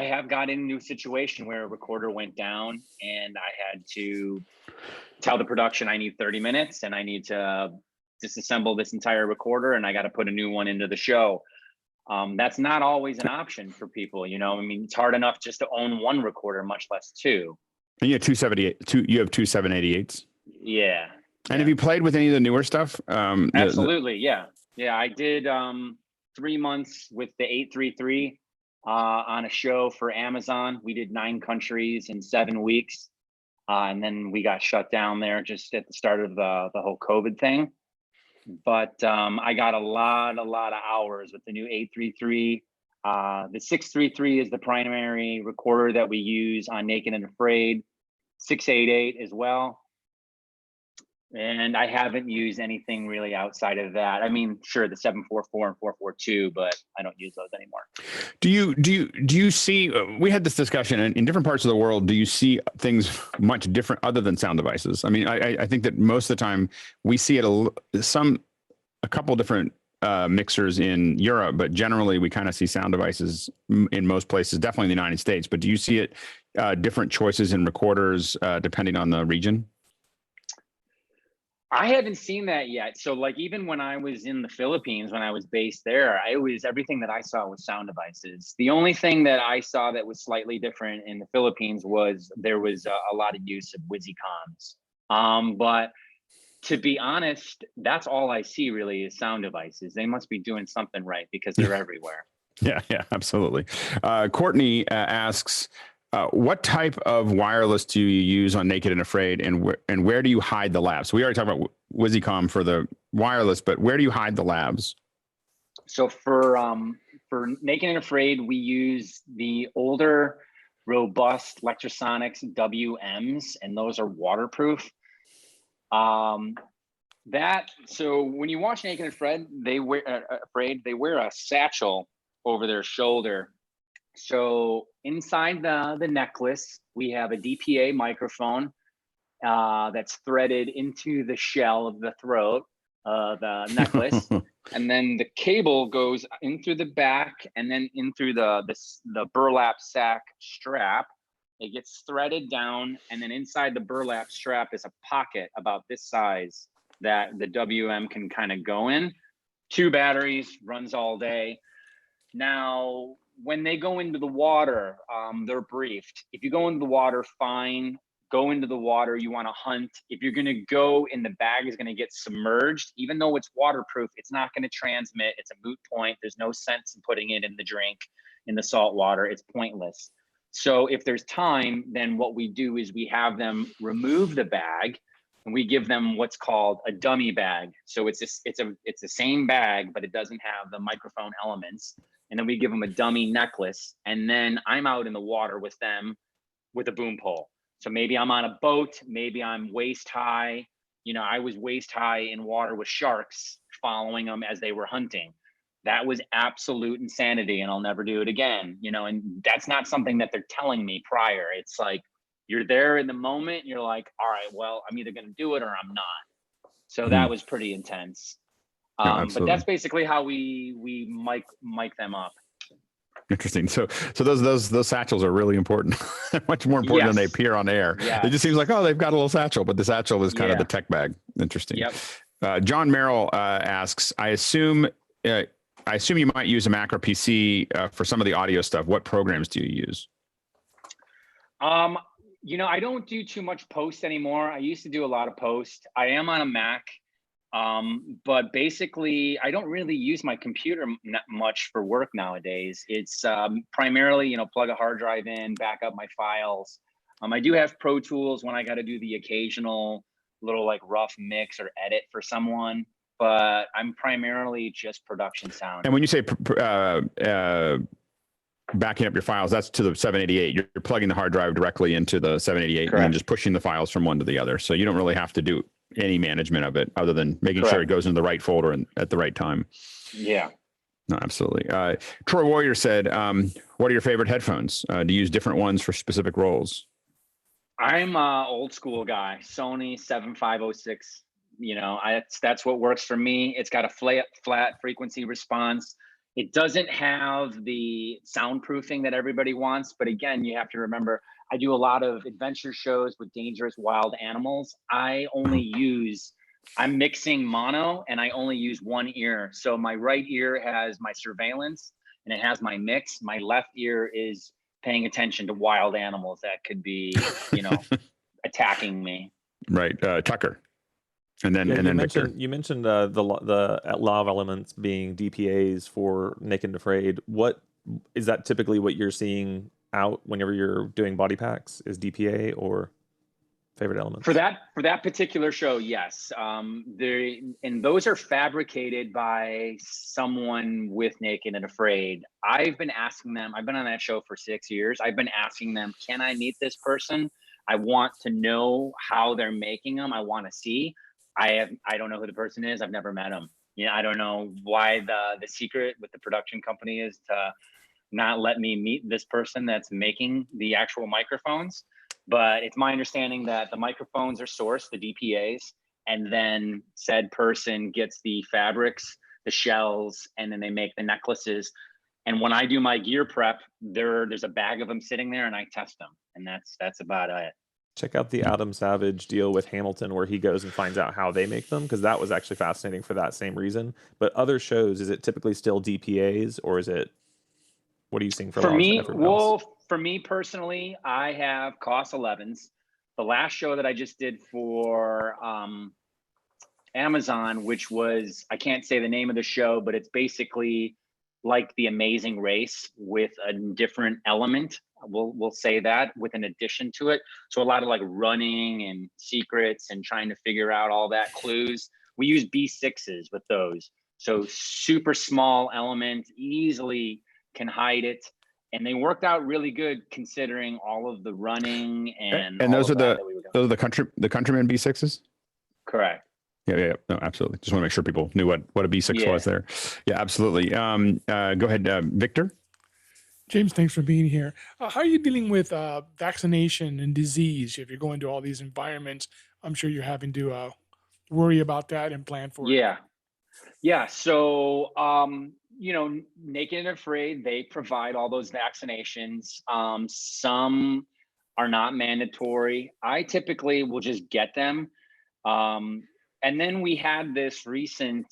have got in a new situation where a recorder went down and I had to tell the production I need 30 minutes and I need to disassemble this entire recorder and I got to put a new one into the show. That's not always an option for people. I mean, it's hard enough just to own one recorder, much less two. And you have two 788s? Yeah. And have you played with any of the newer stuff? Absolutely. Yeah. I did 3 months with the 833 on a show for Amazon. We did 9 countries in 7 weeks. And then we got shut down there just at the start of the whole COVID thing. But I got a lot of hours with the new 833. The 633 is the primary recorder that we use on Naked and Afraid. 688 as well. And I haven't used anything really outside of that. I mean, sure, the 744 and 442, but I don't use those anymore. Do you see, we had this discussion in different parts of the world, do you see things much different other than sound devices? I mean, I think that most of the time we see it a couple different mixers in Europe, but generally we kind of see sound devices in most places, definitely in the United States. But do you see it different choices in recorders depending on the region? I haven't seen that yet. So like even when I was in the Philippines, when I was based there, everything that I saw was sound devices. The only thing that I saw that was slightly different in the Philippines was there was a lot of use of WYSICOMs. But to be honest, that's all I see really is sound devices. They must be doing something right because they're everywhere. Yeah, absolutely. Courtney asks, what type of wireless do you use on Naked and Afraid, and where do you hide the labs? We already talked about WYSICOM for the wireless, but where do you hide the labs? So for Naked and Afraid, we use the older, robust Lectrosonics WMs, and those are waterproof. So when you watch Naked and Afraid, they wear a satchel over their shoulder. So inside the necklace, we have a DPA microphone that's threaded into the shell of the throat, the necklace. And then the cable goes in through the back and then in through the burlap sack strap. It gets threaded down, and then inside the burlap strap is a pocket about this size that the WM can kind of go in. 2 batteries, runs all day. Now, when they go into the water, they're briefed. If you go into the water, fine. Go into the water, you want to hunt. If you're going to go and the bag is going to get submerged, even though it's waterproof, it's not going to transmit. It's a moot point. There's no sense in putting it in the drink, in the salt water. It's pointless. So if there's time, then what we do is we have them remove the bag, and we give them what's called a dummy bag. So it's the same bag, but it doesn't have the microphone elements. And then we give them a dummy necklace, and then I'm out in the water with them with a boom pole. So maybe I'm on a boat, maybe I'm waist high. You know, I was waist high in water with sharks, following them as they were hunting. That was absolute insanity, and I'll never do it again. You know, and that's not something that they're telling me prior. It's like, you're there in the moment, and you're like, all right, well, I'm either going to do it or I'm not. So that was pretty intense. But that's basically how we mic them up. Interesting. So those satchels are really important. Much more important than they appear on air. Yeah. It just seems like, oh, they've got a little satchel, but the satchel is kind of the tech bag. Interesting. Yep. John Merrill asks, I assume you might use a macro PC for some of the audio stuff. What programs do you use? You know, I don't do too much post anymore. I used to do a lot of post. I am on a Mac. But basically, I don't really use my computer much for work nowadays. It's primarily, you know, plug a hard drive in, back up my files. I do have Pro Tools when I got to do the occasional little like rough mix or edit for someone, but I'm primarily just production sound. And when you say backing up your files, that's to the 788. You're plugging the hard drive directly into the 788 and then just pushing the files from one to the other. So you don't really have to do any management of it other than making sure it goes into the right folder and at the right time. Yeah. No, absolutely. Troy Warrior said, what are your favorite headphones? Do you use different ones for specific roles? I'm a old school guy, Sony 7506. You know, that's what works for me. It's got a flat frequency response. It doesn't have the soundproofing that everybody wants, but again, you have to remember, I do a lot of adventure shows with dangerous wild animals. I'm mixing mono, and I only use one ear. So my right ear has my surveillance and it has my mix. My left ear is paying attention to wild animals that could be, you know, attacking me. Right. Tucker. And then, you mentioned the law of elements being DPAs for Naked and Afraid. What is that typically what you're seeing out whenever you're doing body packs? Is DPA or favorite elements? For that particular show, yes. And those are fabricated by someone with Naked and Afraid. I've been asking them, I've been on that show for 6 years. I've been asking them, can I meet this person? I want to know how they're making them. I want to see. I don't know who the person is. I've never met him. You know, I don't know why the secret with the production company is to not let me meet this person that's making the actual microphones. But it's my understanding that the microphones are sourced, the DPAs, and then said person gets the fabrics, the shells, and then they make the necklaces. And when I do my gear prep, there's a bag of them sitting there, and I test them, and that's about it. Check out the Adam Savage deal with Hamilton where he goes and finds out how they make them, because that was actually fascinating for that same reason. But other shows, is it typically still DPAs, or is it, what are you seeing for me? Well, for me personally, I have COS 11s. The last show that I just did for Amazon, which was, I can't say the name of the show, but it's basically like The Amazing Race with a different element. We'll say that with an addition to it. So a lot of like running and secrets and trying to figure out all that clues. We use B6s with those. So super small element, easily can hide it. And they worked out really good considering all of the running and those are that those are the Countryman B6s? Correct. Yeah, no, absolutely. Just want to make sure people knew what a B6 was there. Yeah, absolutely. Go ahead, Victor. James, thanks for being here. How are you dealing with vaccination and disease? If you're going to all these environments, I'm sure you're having to worry about that and plan for it. Yeah. So, Naked and Afraid, they provide all those vaccinations. Some are not mandatory. I typically will just get them. And then we had this recent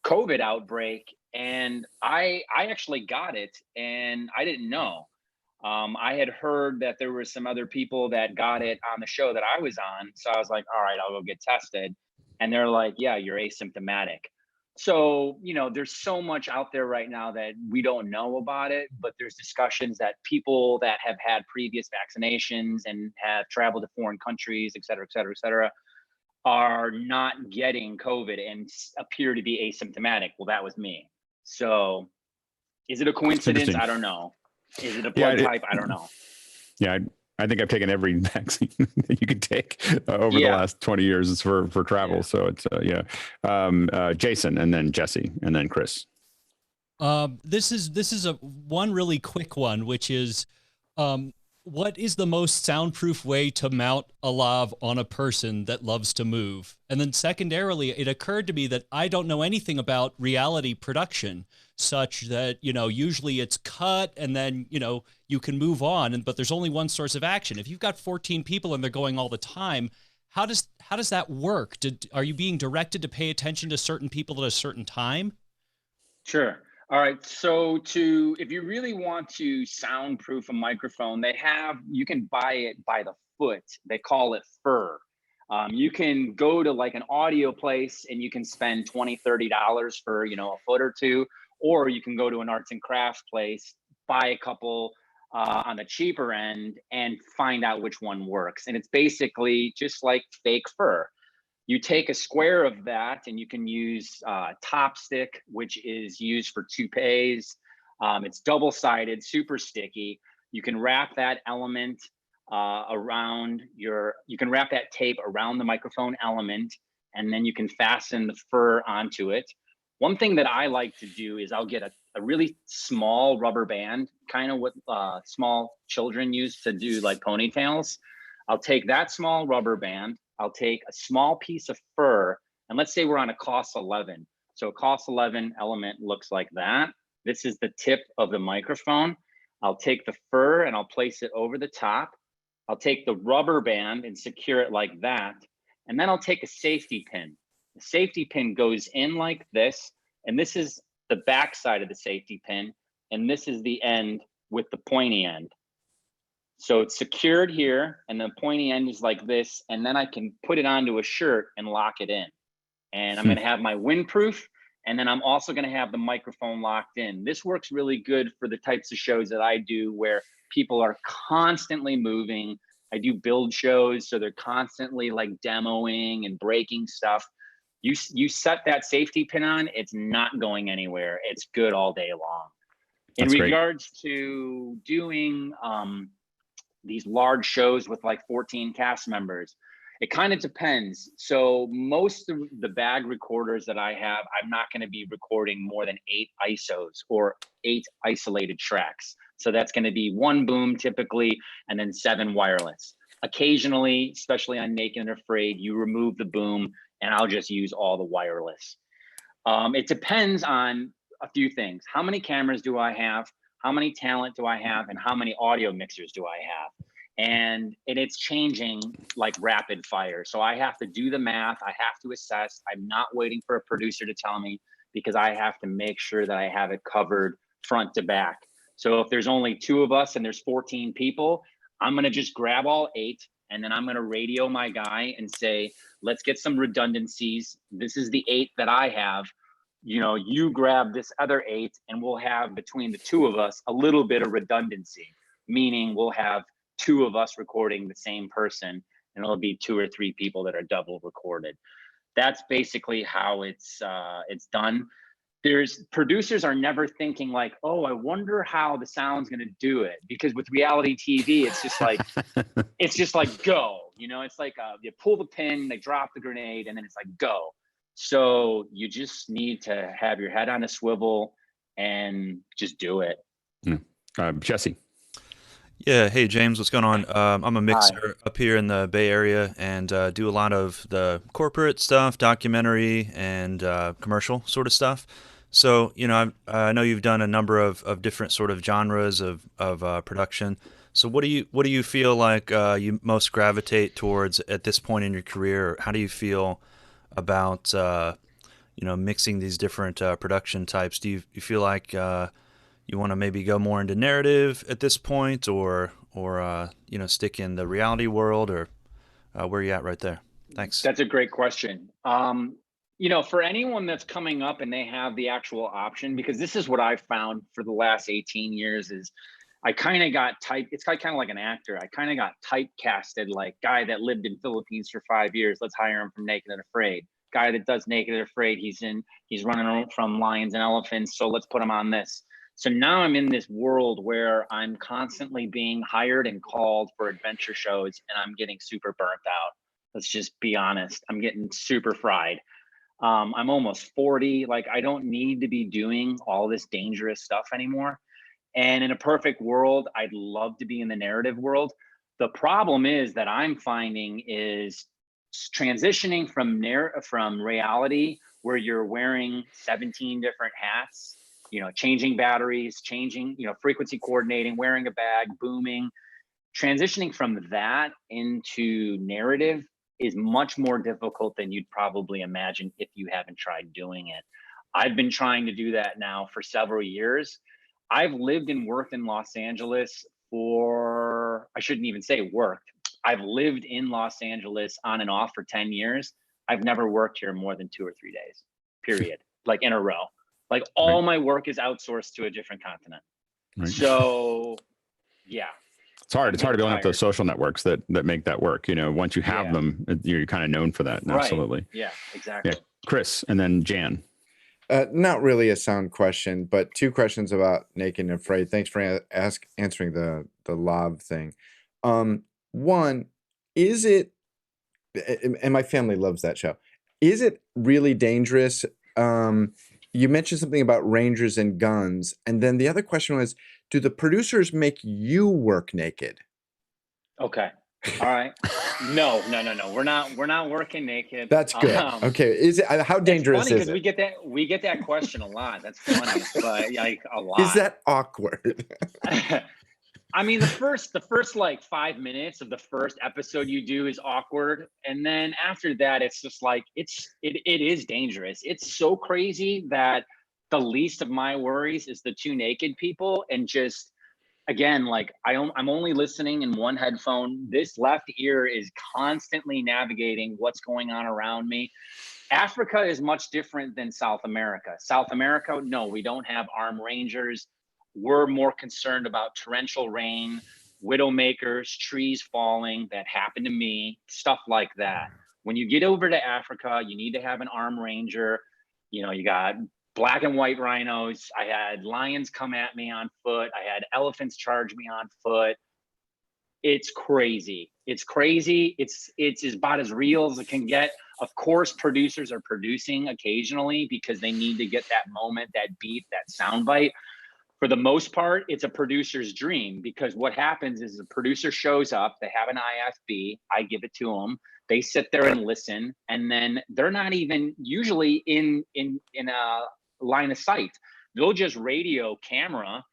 COVID outbreak, and I actually got it, and I didn't know. I had heard that there were some other people that got it on the show that I was on. So I was like, all right, I'll go get tested. And they're like, yeah, you're asymptomatic. So, there's so much out there right now that we don't know about it, but there's discussions that people that have had previous vaccinations and have traveled to foreign countries, et cetera, et cetera, et cetera, are not getting COVID and appear to be asymptomatic. Well, that was me. So is it a coincidence? I don't know. Is it a blood type? I don't know. Yeah, I think I've taken every vaccine that you could take over the last 20 years for travel. So it's Jason, and then Jesse, and then Chris. This is a one really quick one, which is what is the most soundproof way to mount a lav on a person that loves to move? And then secondarily, it occurred to me that I don't know anything about reality production, such that, usually it's cut and then, you can move on, but there's only one source of action. If you've got 14 people and they're going all the time, how does that work? Are you being directed to pay attention to certain people at a certain time? Sure. All right. So if you really want to soundproof a microphone, you can buy it by the foot. They call it fur. You can go to like an audio place and you can spend $20, $30 for, a foot or two, or you can go to an arts and crafts place, buy a couple on the cheaper end and find out which one works. And it's basically just like fake fur. You take a square of that and you can use top stick, which is used for toupees. It's double-sided, super sticky. You can wrap that element you can wrap that tape around the microphone element, and then you can fasten the fur onto it. One thing that I like to do is I'll get a really small rubber band, kind of what small children use to do like ponytails. I'll take that small rubber band, I'll take a small piece of fur, and let's say we're on a COS 11. So a COS 11 element looks like that. This is the tip of the microphone. I'll take the fur and I'll place it over the top. I'll take the rubber band and secure it like that. And then I'll take a safety pin. The safety pin goes in like this, and this is the back side of the safety pin, and this is the end with the pointy end. So it's secured here, and the pointy end is like this, and then I can put it onto a shirt and lock it in. And I'm gonna have my windproof, and then I'm also gonna have the microphone locked in. This works really good for the types of shows that I do where people are constantly moving. I do build shows, so they're constantly like demoing and breaking stuff. You set that safety pin on, it's not going anywhere. It's good all day long. In regards to doing these large shows with like 14 cast members, it kind of depends. So most of the bag recorders that I have, I'm not going to be recording more than 8 ISOs or 8 isolated tracks. So that's going to be 1 boom typically, and then 7 wireless. Occasionally, especially on Naked and Afraid, you remove the boom and I'll just use all the wireless. It depends on a few things. How many cameras do I have? How many talent do I have? And how many audio mixers do I have? And it's changing like rapid fire. So I have to do the math. I have to assess. I'm not waiting for a producer to tell me, because I have to make sure that I have it covered front to back. So if there's only 2 of us and there's 14 people, I'm going to just grab all 8. And then I'm going to radio my guy and say, let's get some redundancies. This is the 8 that I have. you know, you grab this other 8 and we'll have between the two of us a little bit of redundancy, meaning we'll have 2 of us recording the same person and it'll be 2 or 3 people that are double recorded. That's basically how it's done. Producers are never thinking like, oh, I wonder how the sound's gonna do it, because with reality TV, it's just like go, you know, it's like you pull the pin, they drop the grenade, and then it's like go. So you just need to have your head on a swivel and just do it. Jesse. Yeah. Hey, James, what's going on? I'm a mixer up here in the Bay Area and do a lot of the corporate stuff, documentary and commercial sort of stuff. So, you know, I know you've done a number of different sort of genres of production. So what do you feel like you most gravitate towards at this point in your career? How do you feel about, you know, mixing these different production types? Do you feel like you want to maybe go more into narrative at this point, or you know, stick in the reality world, or where are you at right there? Thanks. That's a great question. You know, for anyone that's coming up and they have the actual option, because this is what I've found for the last 18 years is I kind of got it's kind of like an actor. I kind of got typecasted, like guy that lived in Philippines for 5 years. Let's hire him from Naked and Afraid. Guy that does Naked and Afraid. He's running around from Lions and Elephants. So let's put him on this. So now I'm in this world where I'm constantly being hired and called for adventure shows, and I'm getting super burnt out. Let's just be honest. I'm getting super fried. I'm almost 40. Like, I don't need to be doing all this dangerous stuff anymore. And in a perfect world, I'd love to be in the narrative world. The problem is that I'm finding is transitioning from reality, where you're wearing 17 different hats, you know, changing batteries, changing, you know, frequency coordinating, wearing a bag, booming, transitioning from that into narrative is much more difficult than you'd probably imagine if you haven't tried doing it. I've been trying to do that now for several years. I've lived and worked in Los Angeles for, I shouldn't even say worked. I've lived in Los Angeles on and off for 10 years. I've never worked here more than 2 or 3 days, period, like in a row. Like all my work is outsourced to a different continent. Right. So yeah. It's hard to build up those social networks that make that work. You know, once you have them, you're kind of known for that. Right. Absolutely. Yeah, exactly. Yeah. Chris, and then Jan. Not really a sound question, but 2 questions about Naked and Afraid. Thanks for answering the lav thing. One, is it, and my family loves that show, is it really dangerous? You mentioned something about rangers and guns, and then the other question was, do the producers make you work naked? Okay. All right. No. We're not working naked. That's good. Okay. Is it, how dangerous is it? We get that question a lot. That's funny, but like a lot. Is that awkward? I mean, the first like 5 minutes of the first episode you do is awkward, and then after that, it's just like it is dangerous. It's so crazy that the least of my worries is the 2 naked people, and just again, like I'm only listening in one headphone. This left ear is constantly navigating what's going on around me. Africa is much different than South America. South America, no, we don't have armed rangers. We're more concerned about torrential rain, widowmakers, trees falling that happened to me, stuff like that. When you get over to Africa, you need to have an armed ranger. You know, you got black and white rhinos. I had lions come at me on foot. I had elephants charge me on foot. It's crazy. It's crazy. It's about as real as it can get. Of course, producers are producing occasionally because they need to get that moment, that beat, that soundbite. For the most part, it's a producer's dream, because what happens is the producer shows up, they have an IFB, I give it to them, they sit there and listen, and then they're not even usually in a line of sight. They'll just radio camera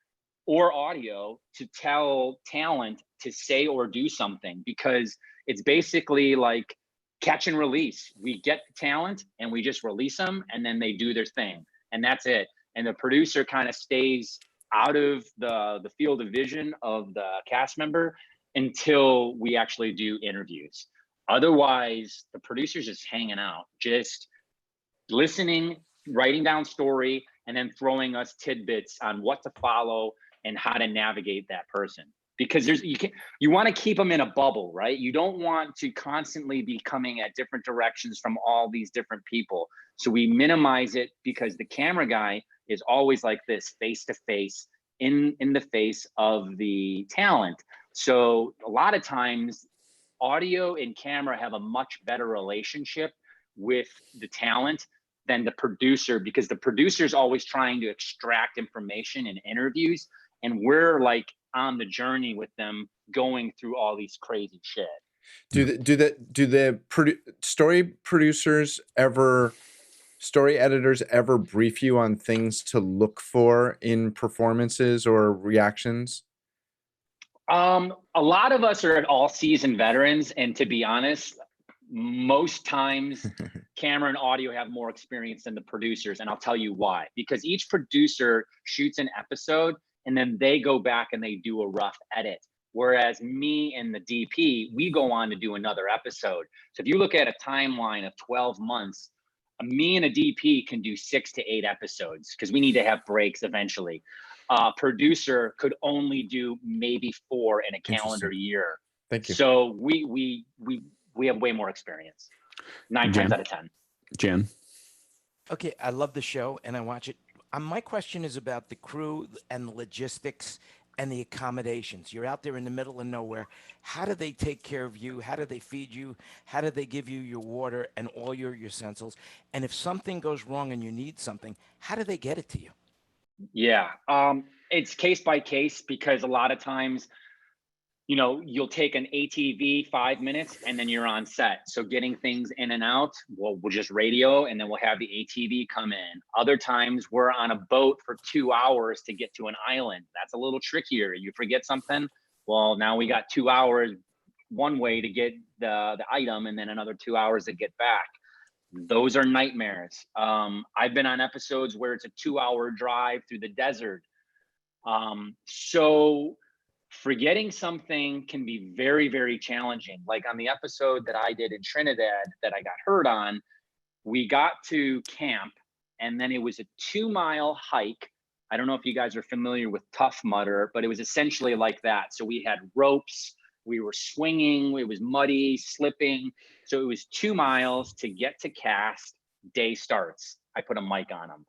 or audio to tell talent to say or do something, because it's basically like catch and release. We get the talent and we just release them, and then they do their thing, and that's it. And the producer kind of stays out of the field of vision of the cast member until we actually do interviews. Otherwise, the producer's just hanging out, just listening, writing down story and then throwing us tidbits on what to follow and how to navigate that person. Because you want to keep them in a bubble, right? You don't want to constantly be coming at different directions from all these different people. So we minimize it because the camera guy is always like this, face to face, in the face of the talent. So a lot of times audio and camera have a much better relationship with the talent than the producer, because the producer is always trying to extract information in interviews, and we're like on the journey with them, going through all these crazy shit. Do the story editors ever brief you on things to look for in performances or reactions? A lot of us are all seasoned veterans, and to be honest, most times camera and audio have more experience than the producers, and I'll tell you why. Because each producer shoots an episode and then they go back and they do a rough edit. Whereas me and the DP, we go on to do another episode. So if you look at a timeline of 12 months, me and a DP can do 6 to 8 episodes because we need to have breaks eventually. Producer could only do maybe 4 in a calendar year. Thank you. So we have way more experience. 9 times out of 10. Jen. Okay, I love the show and I watch it. My question is about the crew and the logistics and the accommodations. You're out there in the middle of nowhere. How do they take care of you? How do they feed you? How do they give you your water and all your utensils? And if something goes wrong and you need something, how do they get it to you? Yeah, it's case by case, because a lot of times, you know, you'll take an ATV 5 minutes and then you're on set. So getting things in and out, we'll just radio and then we'll have the ATV come in. Other times we're on a boat for 2 hours to get to an island. That's a little trickier. You forget something, well, now we got 2 hours one way to get the item and then another 2 hours to get back. Those are nightmares. I've been on episodes where it's a 2-hour drive through the desert. So forgetting something can be very, very challenging. Like on the episode that I did in Trinidad that I got hurt on, we got to camp and then it was a 2-mile hike. I don't know if you guys are familiar with Tough Mudder, but it was essentially like that. So we had ropes, we were swinging, it was muddy, slipping. So it was 2 miles to get to cast. Day starts. I put a mic on them.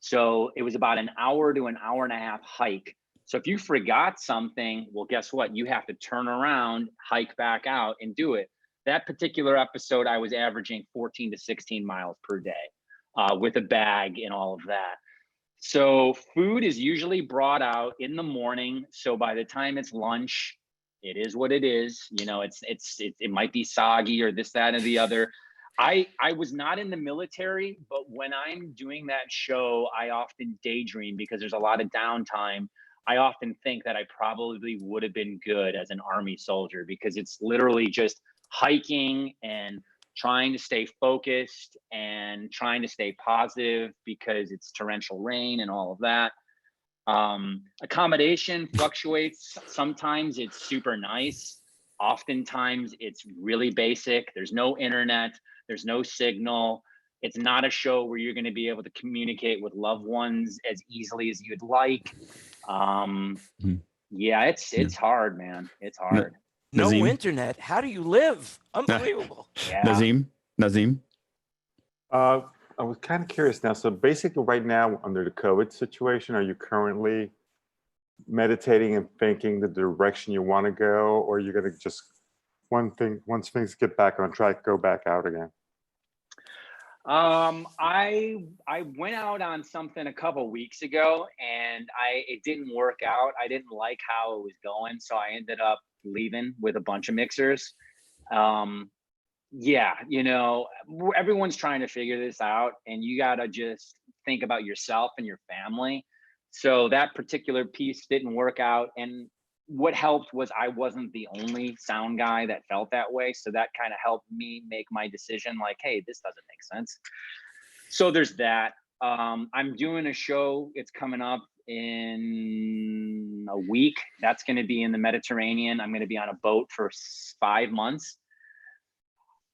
So it was about an hour to an hour and a half hike. So if you forgot something, well, guess what? You have to turn around, hike back out and do it. That particular episode, I was averaging 14 to 16 miles per day with a bag and all of that. So food is usually brought out in the morning. So by the time it's lunch, it is what it is. You know, it might be soggy or this, that, and the other. I was not in the military, but when I'm doing that show, I often daydream because there's a lot of downtime. I often think that I probably would have been good as an Army soldier because it's literally just hiking and trying to stay focused and trying to stay positive because it's torrential rain and all of that. Accommodation fluctuates. Sometimes it's super nice. Oftentimes it's really basic. There's no internet. There's no signal. It's not a show where you're going to be able to communicate with loved ones as easily as you'd like. Yeah, it's hard, man. It's hard. No Nazim? internet. How do you live? Unbelievable. Yeah. Nazim? I was kind of curious now. So basically right now under the COVID situation, are you currently meditating and thinking the direction you want to go, or you're going to just once things get back on track, go back out again? I went out on something a couple weeks ago and it didn't work out. I didn't like how it was going, so I ended up leaving with a bunch of mixers. Yeah, you know, everyone's trying to figure this out and you gotta just think about yourself and your family. So that particular piece didn't work out, and what helped was I wasn't the only sound guy that felt that way. So that kind of helped me make my decision like, hey, this doesn't make sense. So there's that. I'm doing a show. It's coming up in a week. That's going to be in the Mediterranean. I'm going to be on a boat for 5 months.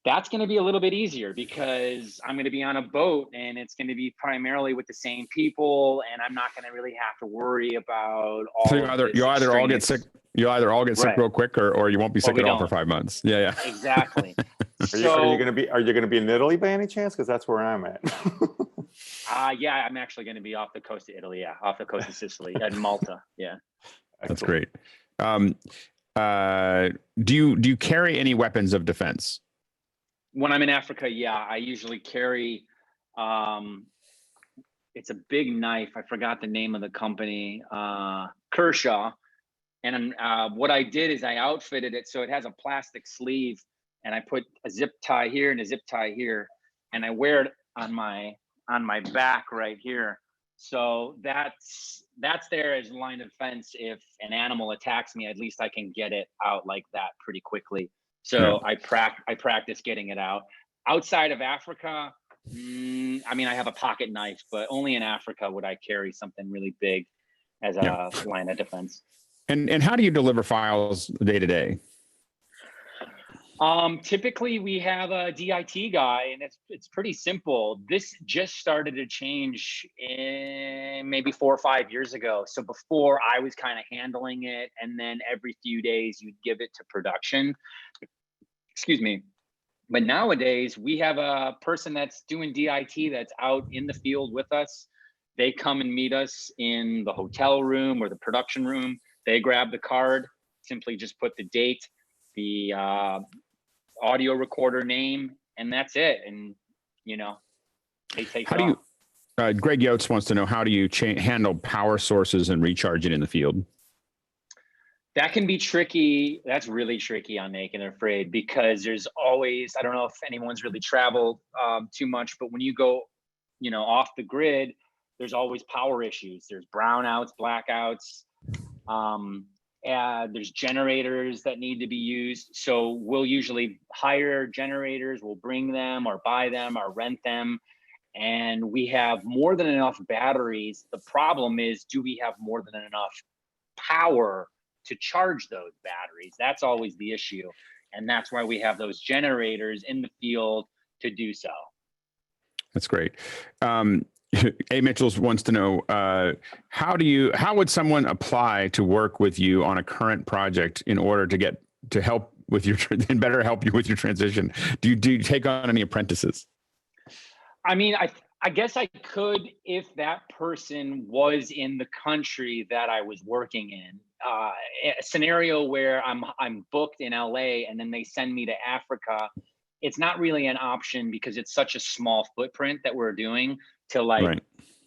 That's going to be a little bit easier because I'm going to be on a boat and it's going to be primarily with the same people, and I'm not going to really have to worry about all. So you'll either all get sick. You'll either all get sick Right. real quick, or you won't be sick we at all for don't. 5 months. Yeah. Exactly. Are you going to be in Italy by any chance? Because that's where I'm at. Yeah, I'm actually going to be off the coast of Italy. Yeah, off the coast of Sicily and Malta. Yeah. That's great. Do you carry any weapons of defense? When I'm in Africa, yeah, I usually carry. It's a big knife. I forgot the name of the company. Kershaw. And what I did is I outfitted it so it has a plastic sleeve, and I put a zip tie here and a zip tie here, and I wear it on my back right here. So that's there as a line of defense. If an animal attacks me, at least I can get it out like that pretty quickly. So I practice getting it out. Outside of Africa, I mean, I have a pocket knife, but only in Africa would I carry something really big as a line of defense. And how do you deliver files day to day? Typically we have a DIT guy, and it's pretty simple. This just started to change in maybe 4 or 5 years ago. So before I was kind of handling it, and then every few days you'd give it to production. Excuse me. But nowadays we have a person that's doing DIT that's out in the field with us. They come and meet us in the hotel room or the production room. They grab the card, simply just put the date, the audio recorder name, and that's it. And, you know, they take How do you, Greg Yotes wants to know, how do you handle power sources and recharging in the field? That can be tricky. That's really tricky on Naked and Afraid, because there's always, I don't know if anyone's really traveled too much, but when you go, you know, off the grid, there's always power issues. There's brownouts, blackouts. There's generators that need to be used. So we'll usually hire generators, we'll bring them or buy them or rent them. And we have more than enough batteries. The problem is, do we have more than enough power to charge those batteries? That's always the issue. And that's why we have those generators in the field to do so. That's great. A. Mitchell wants to know, how would someone apply to work with you on a current project in order to help with your and better help you with your transition? Do you take on any apprentices? I mean, I guess I could if that person was in the country that I was working in. A scenario where I'm booked in LA and then they send me to Africa, it's not really an option because it's such a small footprint that we're doing to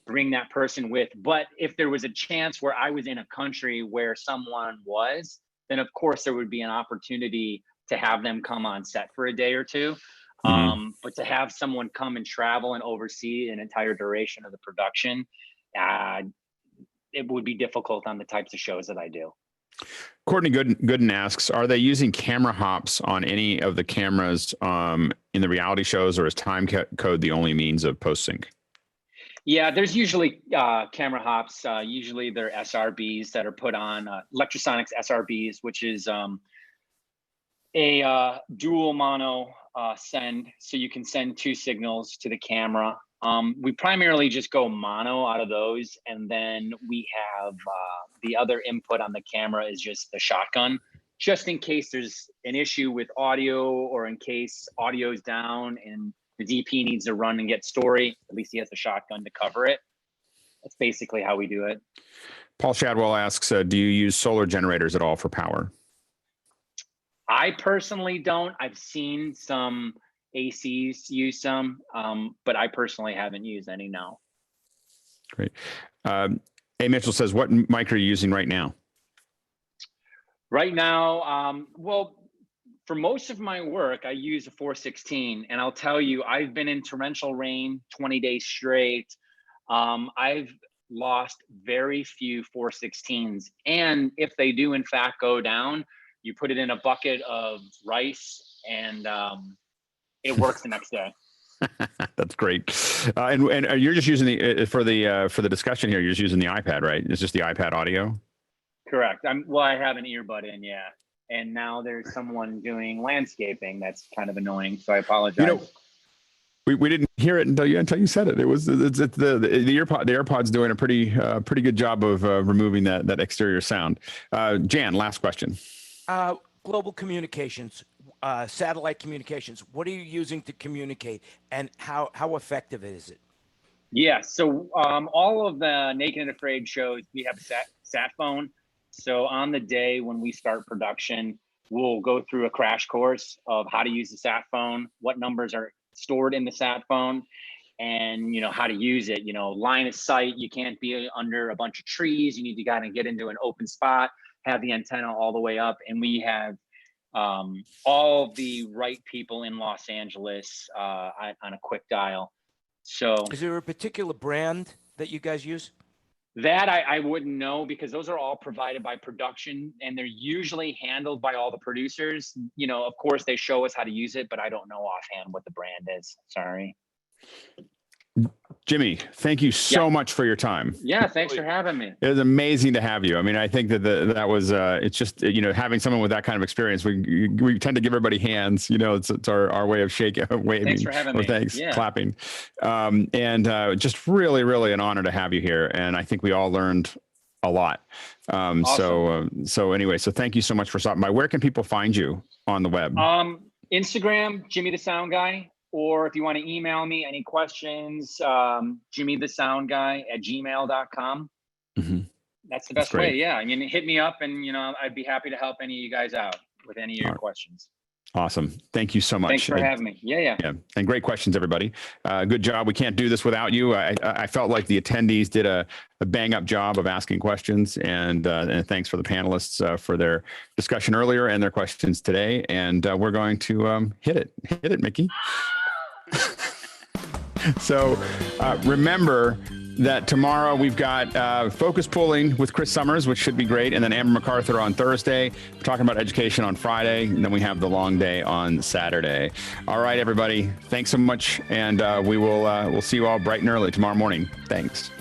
bring that person with. But if there was a chance where I was in a country where someone was, then of course there would be an opportunity to have them come on set for a day or two. But to have someone come and travel and oversee an entire duration of the production, it would be difficult on the types of shows that I do. Courtney Gooden asks, are they using camera hops on any of the cameras in the reality shows, or is time code the only means of post-sync? Yeah, there's usually camera hops. Usually they're SRBs that are put on, Electrosonics SRBs, which is a dual mono send. So you can send 2 signals to the camera. We primarily just go mono out of those. And then we have the other input on the camera is just the shotgun, just in case there's an issue with audio, or in case audio's down and the DP needs to run and get story. At least he has the shotgun to cover it. That's basically how we do it. Paul Shadwell asks, do you use solar generators at all for power? I personally don't. I've seen some ACs use some, but I personally haven't used any, no. Great. A. Mitchell says, what mic are you using right now? Right now, well, for most of my work, I use a 416, and I'll tell you, I've been in torrential rain 20 days straight. I've lost very few 416s, and if they do in fact go down, you put it in a bucket of rice, and it works the next day. That's great. And you're just using for the discussion here, you're just using the iPad, right? It's just the iPad audio? Correct. Well, I have an earbud in, yeah. and now there's someone doing landscaping. That's kind of annoying. So I apologize. We didn't hear it until you said it. It was the AirPod's doing a pretty good job of removing that exterior sound. Jan, last question. Global communications, satellite communications. What are you using to communicate, and how effective is it? Yeah, so all of the Naked and Afraid shows, we have a sat phone. So on the day when we start production, we'll go through a crash course of how to use the sat phone, what numbers are stored in the sat phone, and how to use it. Line of sight, you can't be under a bunch of trees. You need to kind of get into an open spot, have the antenna all the way up, and we have all the right people in Los Angeles on a quick dial. So is there a particular brand that you guys use? That I wouldn't know, because those are all provided by production, and they're usually handled by all the producers. Of course they show us how to use it, but I don't know offhand what the brand is. Sorry. Jimmy, thank you so much for your time. Yeah, thanks for having me. It was amazing to have you. I mean, I think that was it's just having someone with that kind of experience. We tend to give everybody hands. It's our way of waving. Thanks for having me. Thanks, yeah. clapping, and just really an honor to have you here. And I think we all learned a lot. Awesome. So anyway, so thank you so much for stopping by. Where can people find you on the web? Instagram, Jimmy the Sound Guy. Or if you want to email me any questions, jimmythesoundguy@gmail.com. Mm-hmm. That's the best way. Yeah. I mean, hit me up, and, I'd be happy to help any of you guys out with any of your questions. Awesome. Thank you so much. Thanks for having me. Yeah. And great questions, everybody. Good job. We can't do this without you. I felt like the attendees did a bang up job of asking questions, and thanks for the panelists for their discussion earlier and their questions today. And we're going to hit it, Mickey. So remember that tomorrow we've got Focus Pulling with Chris Summers, which should be great. And then Amber MacArthur on Thursday. We're talking about education on Friday. And then we have the long day on Saturday. All right, everybody. Thanks so much. And we'll see you all bright and early tomorrow morning. Thanks.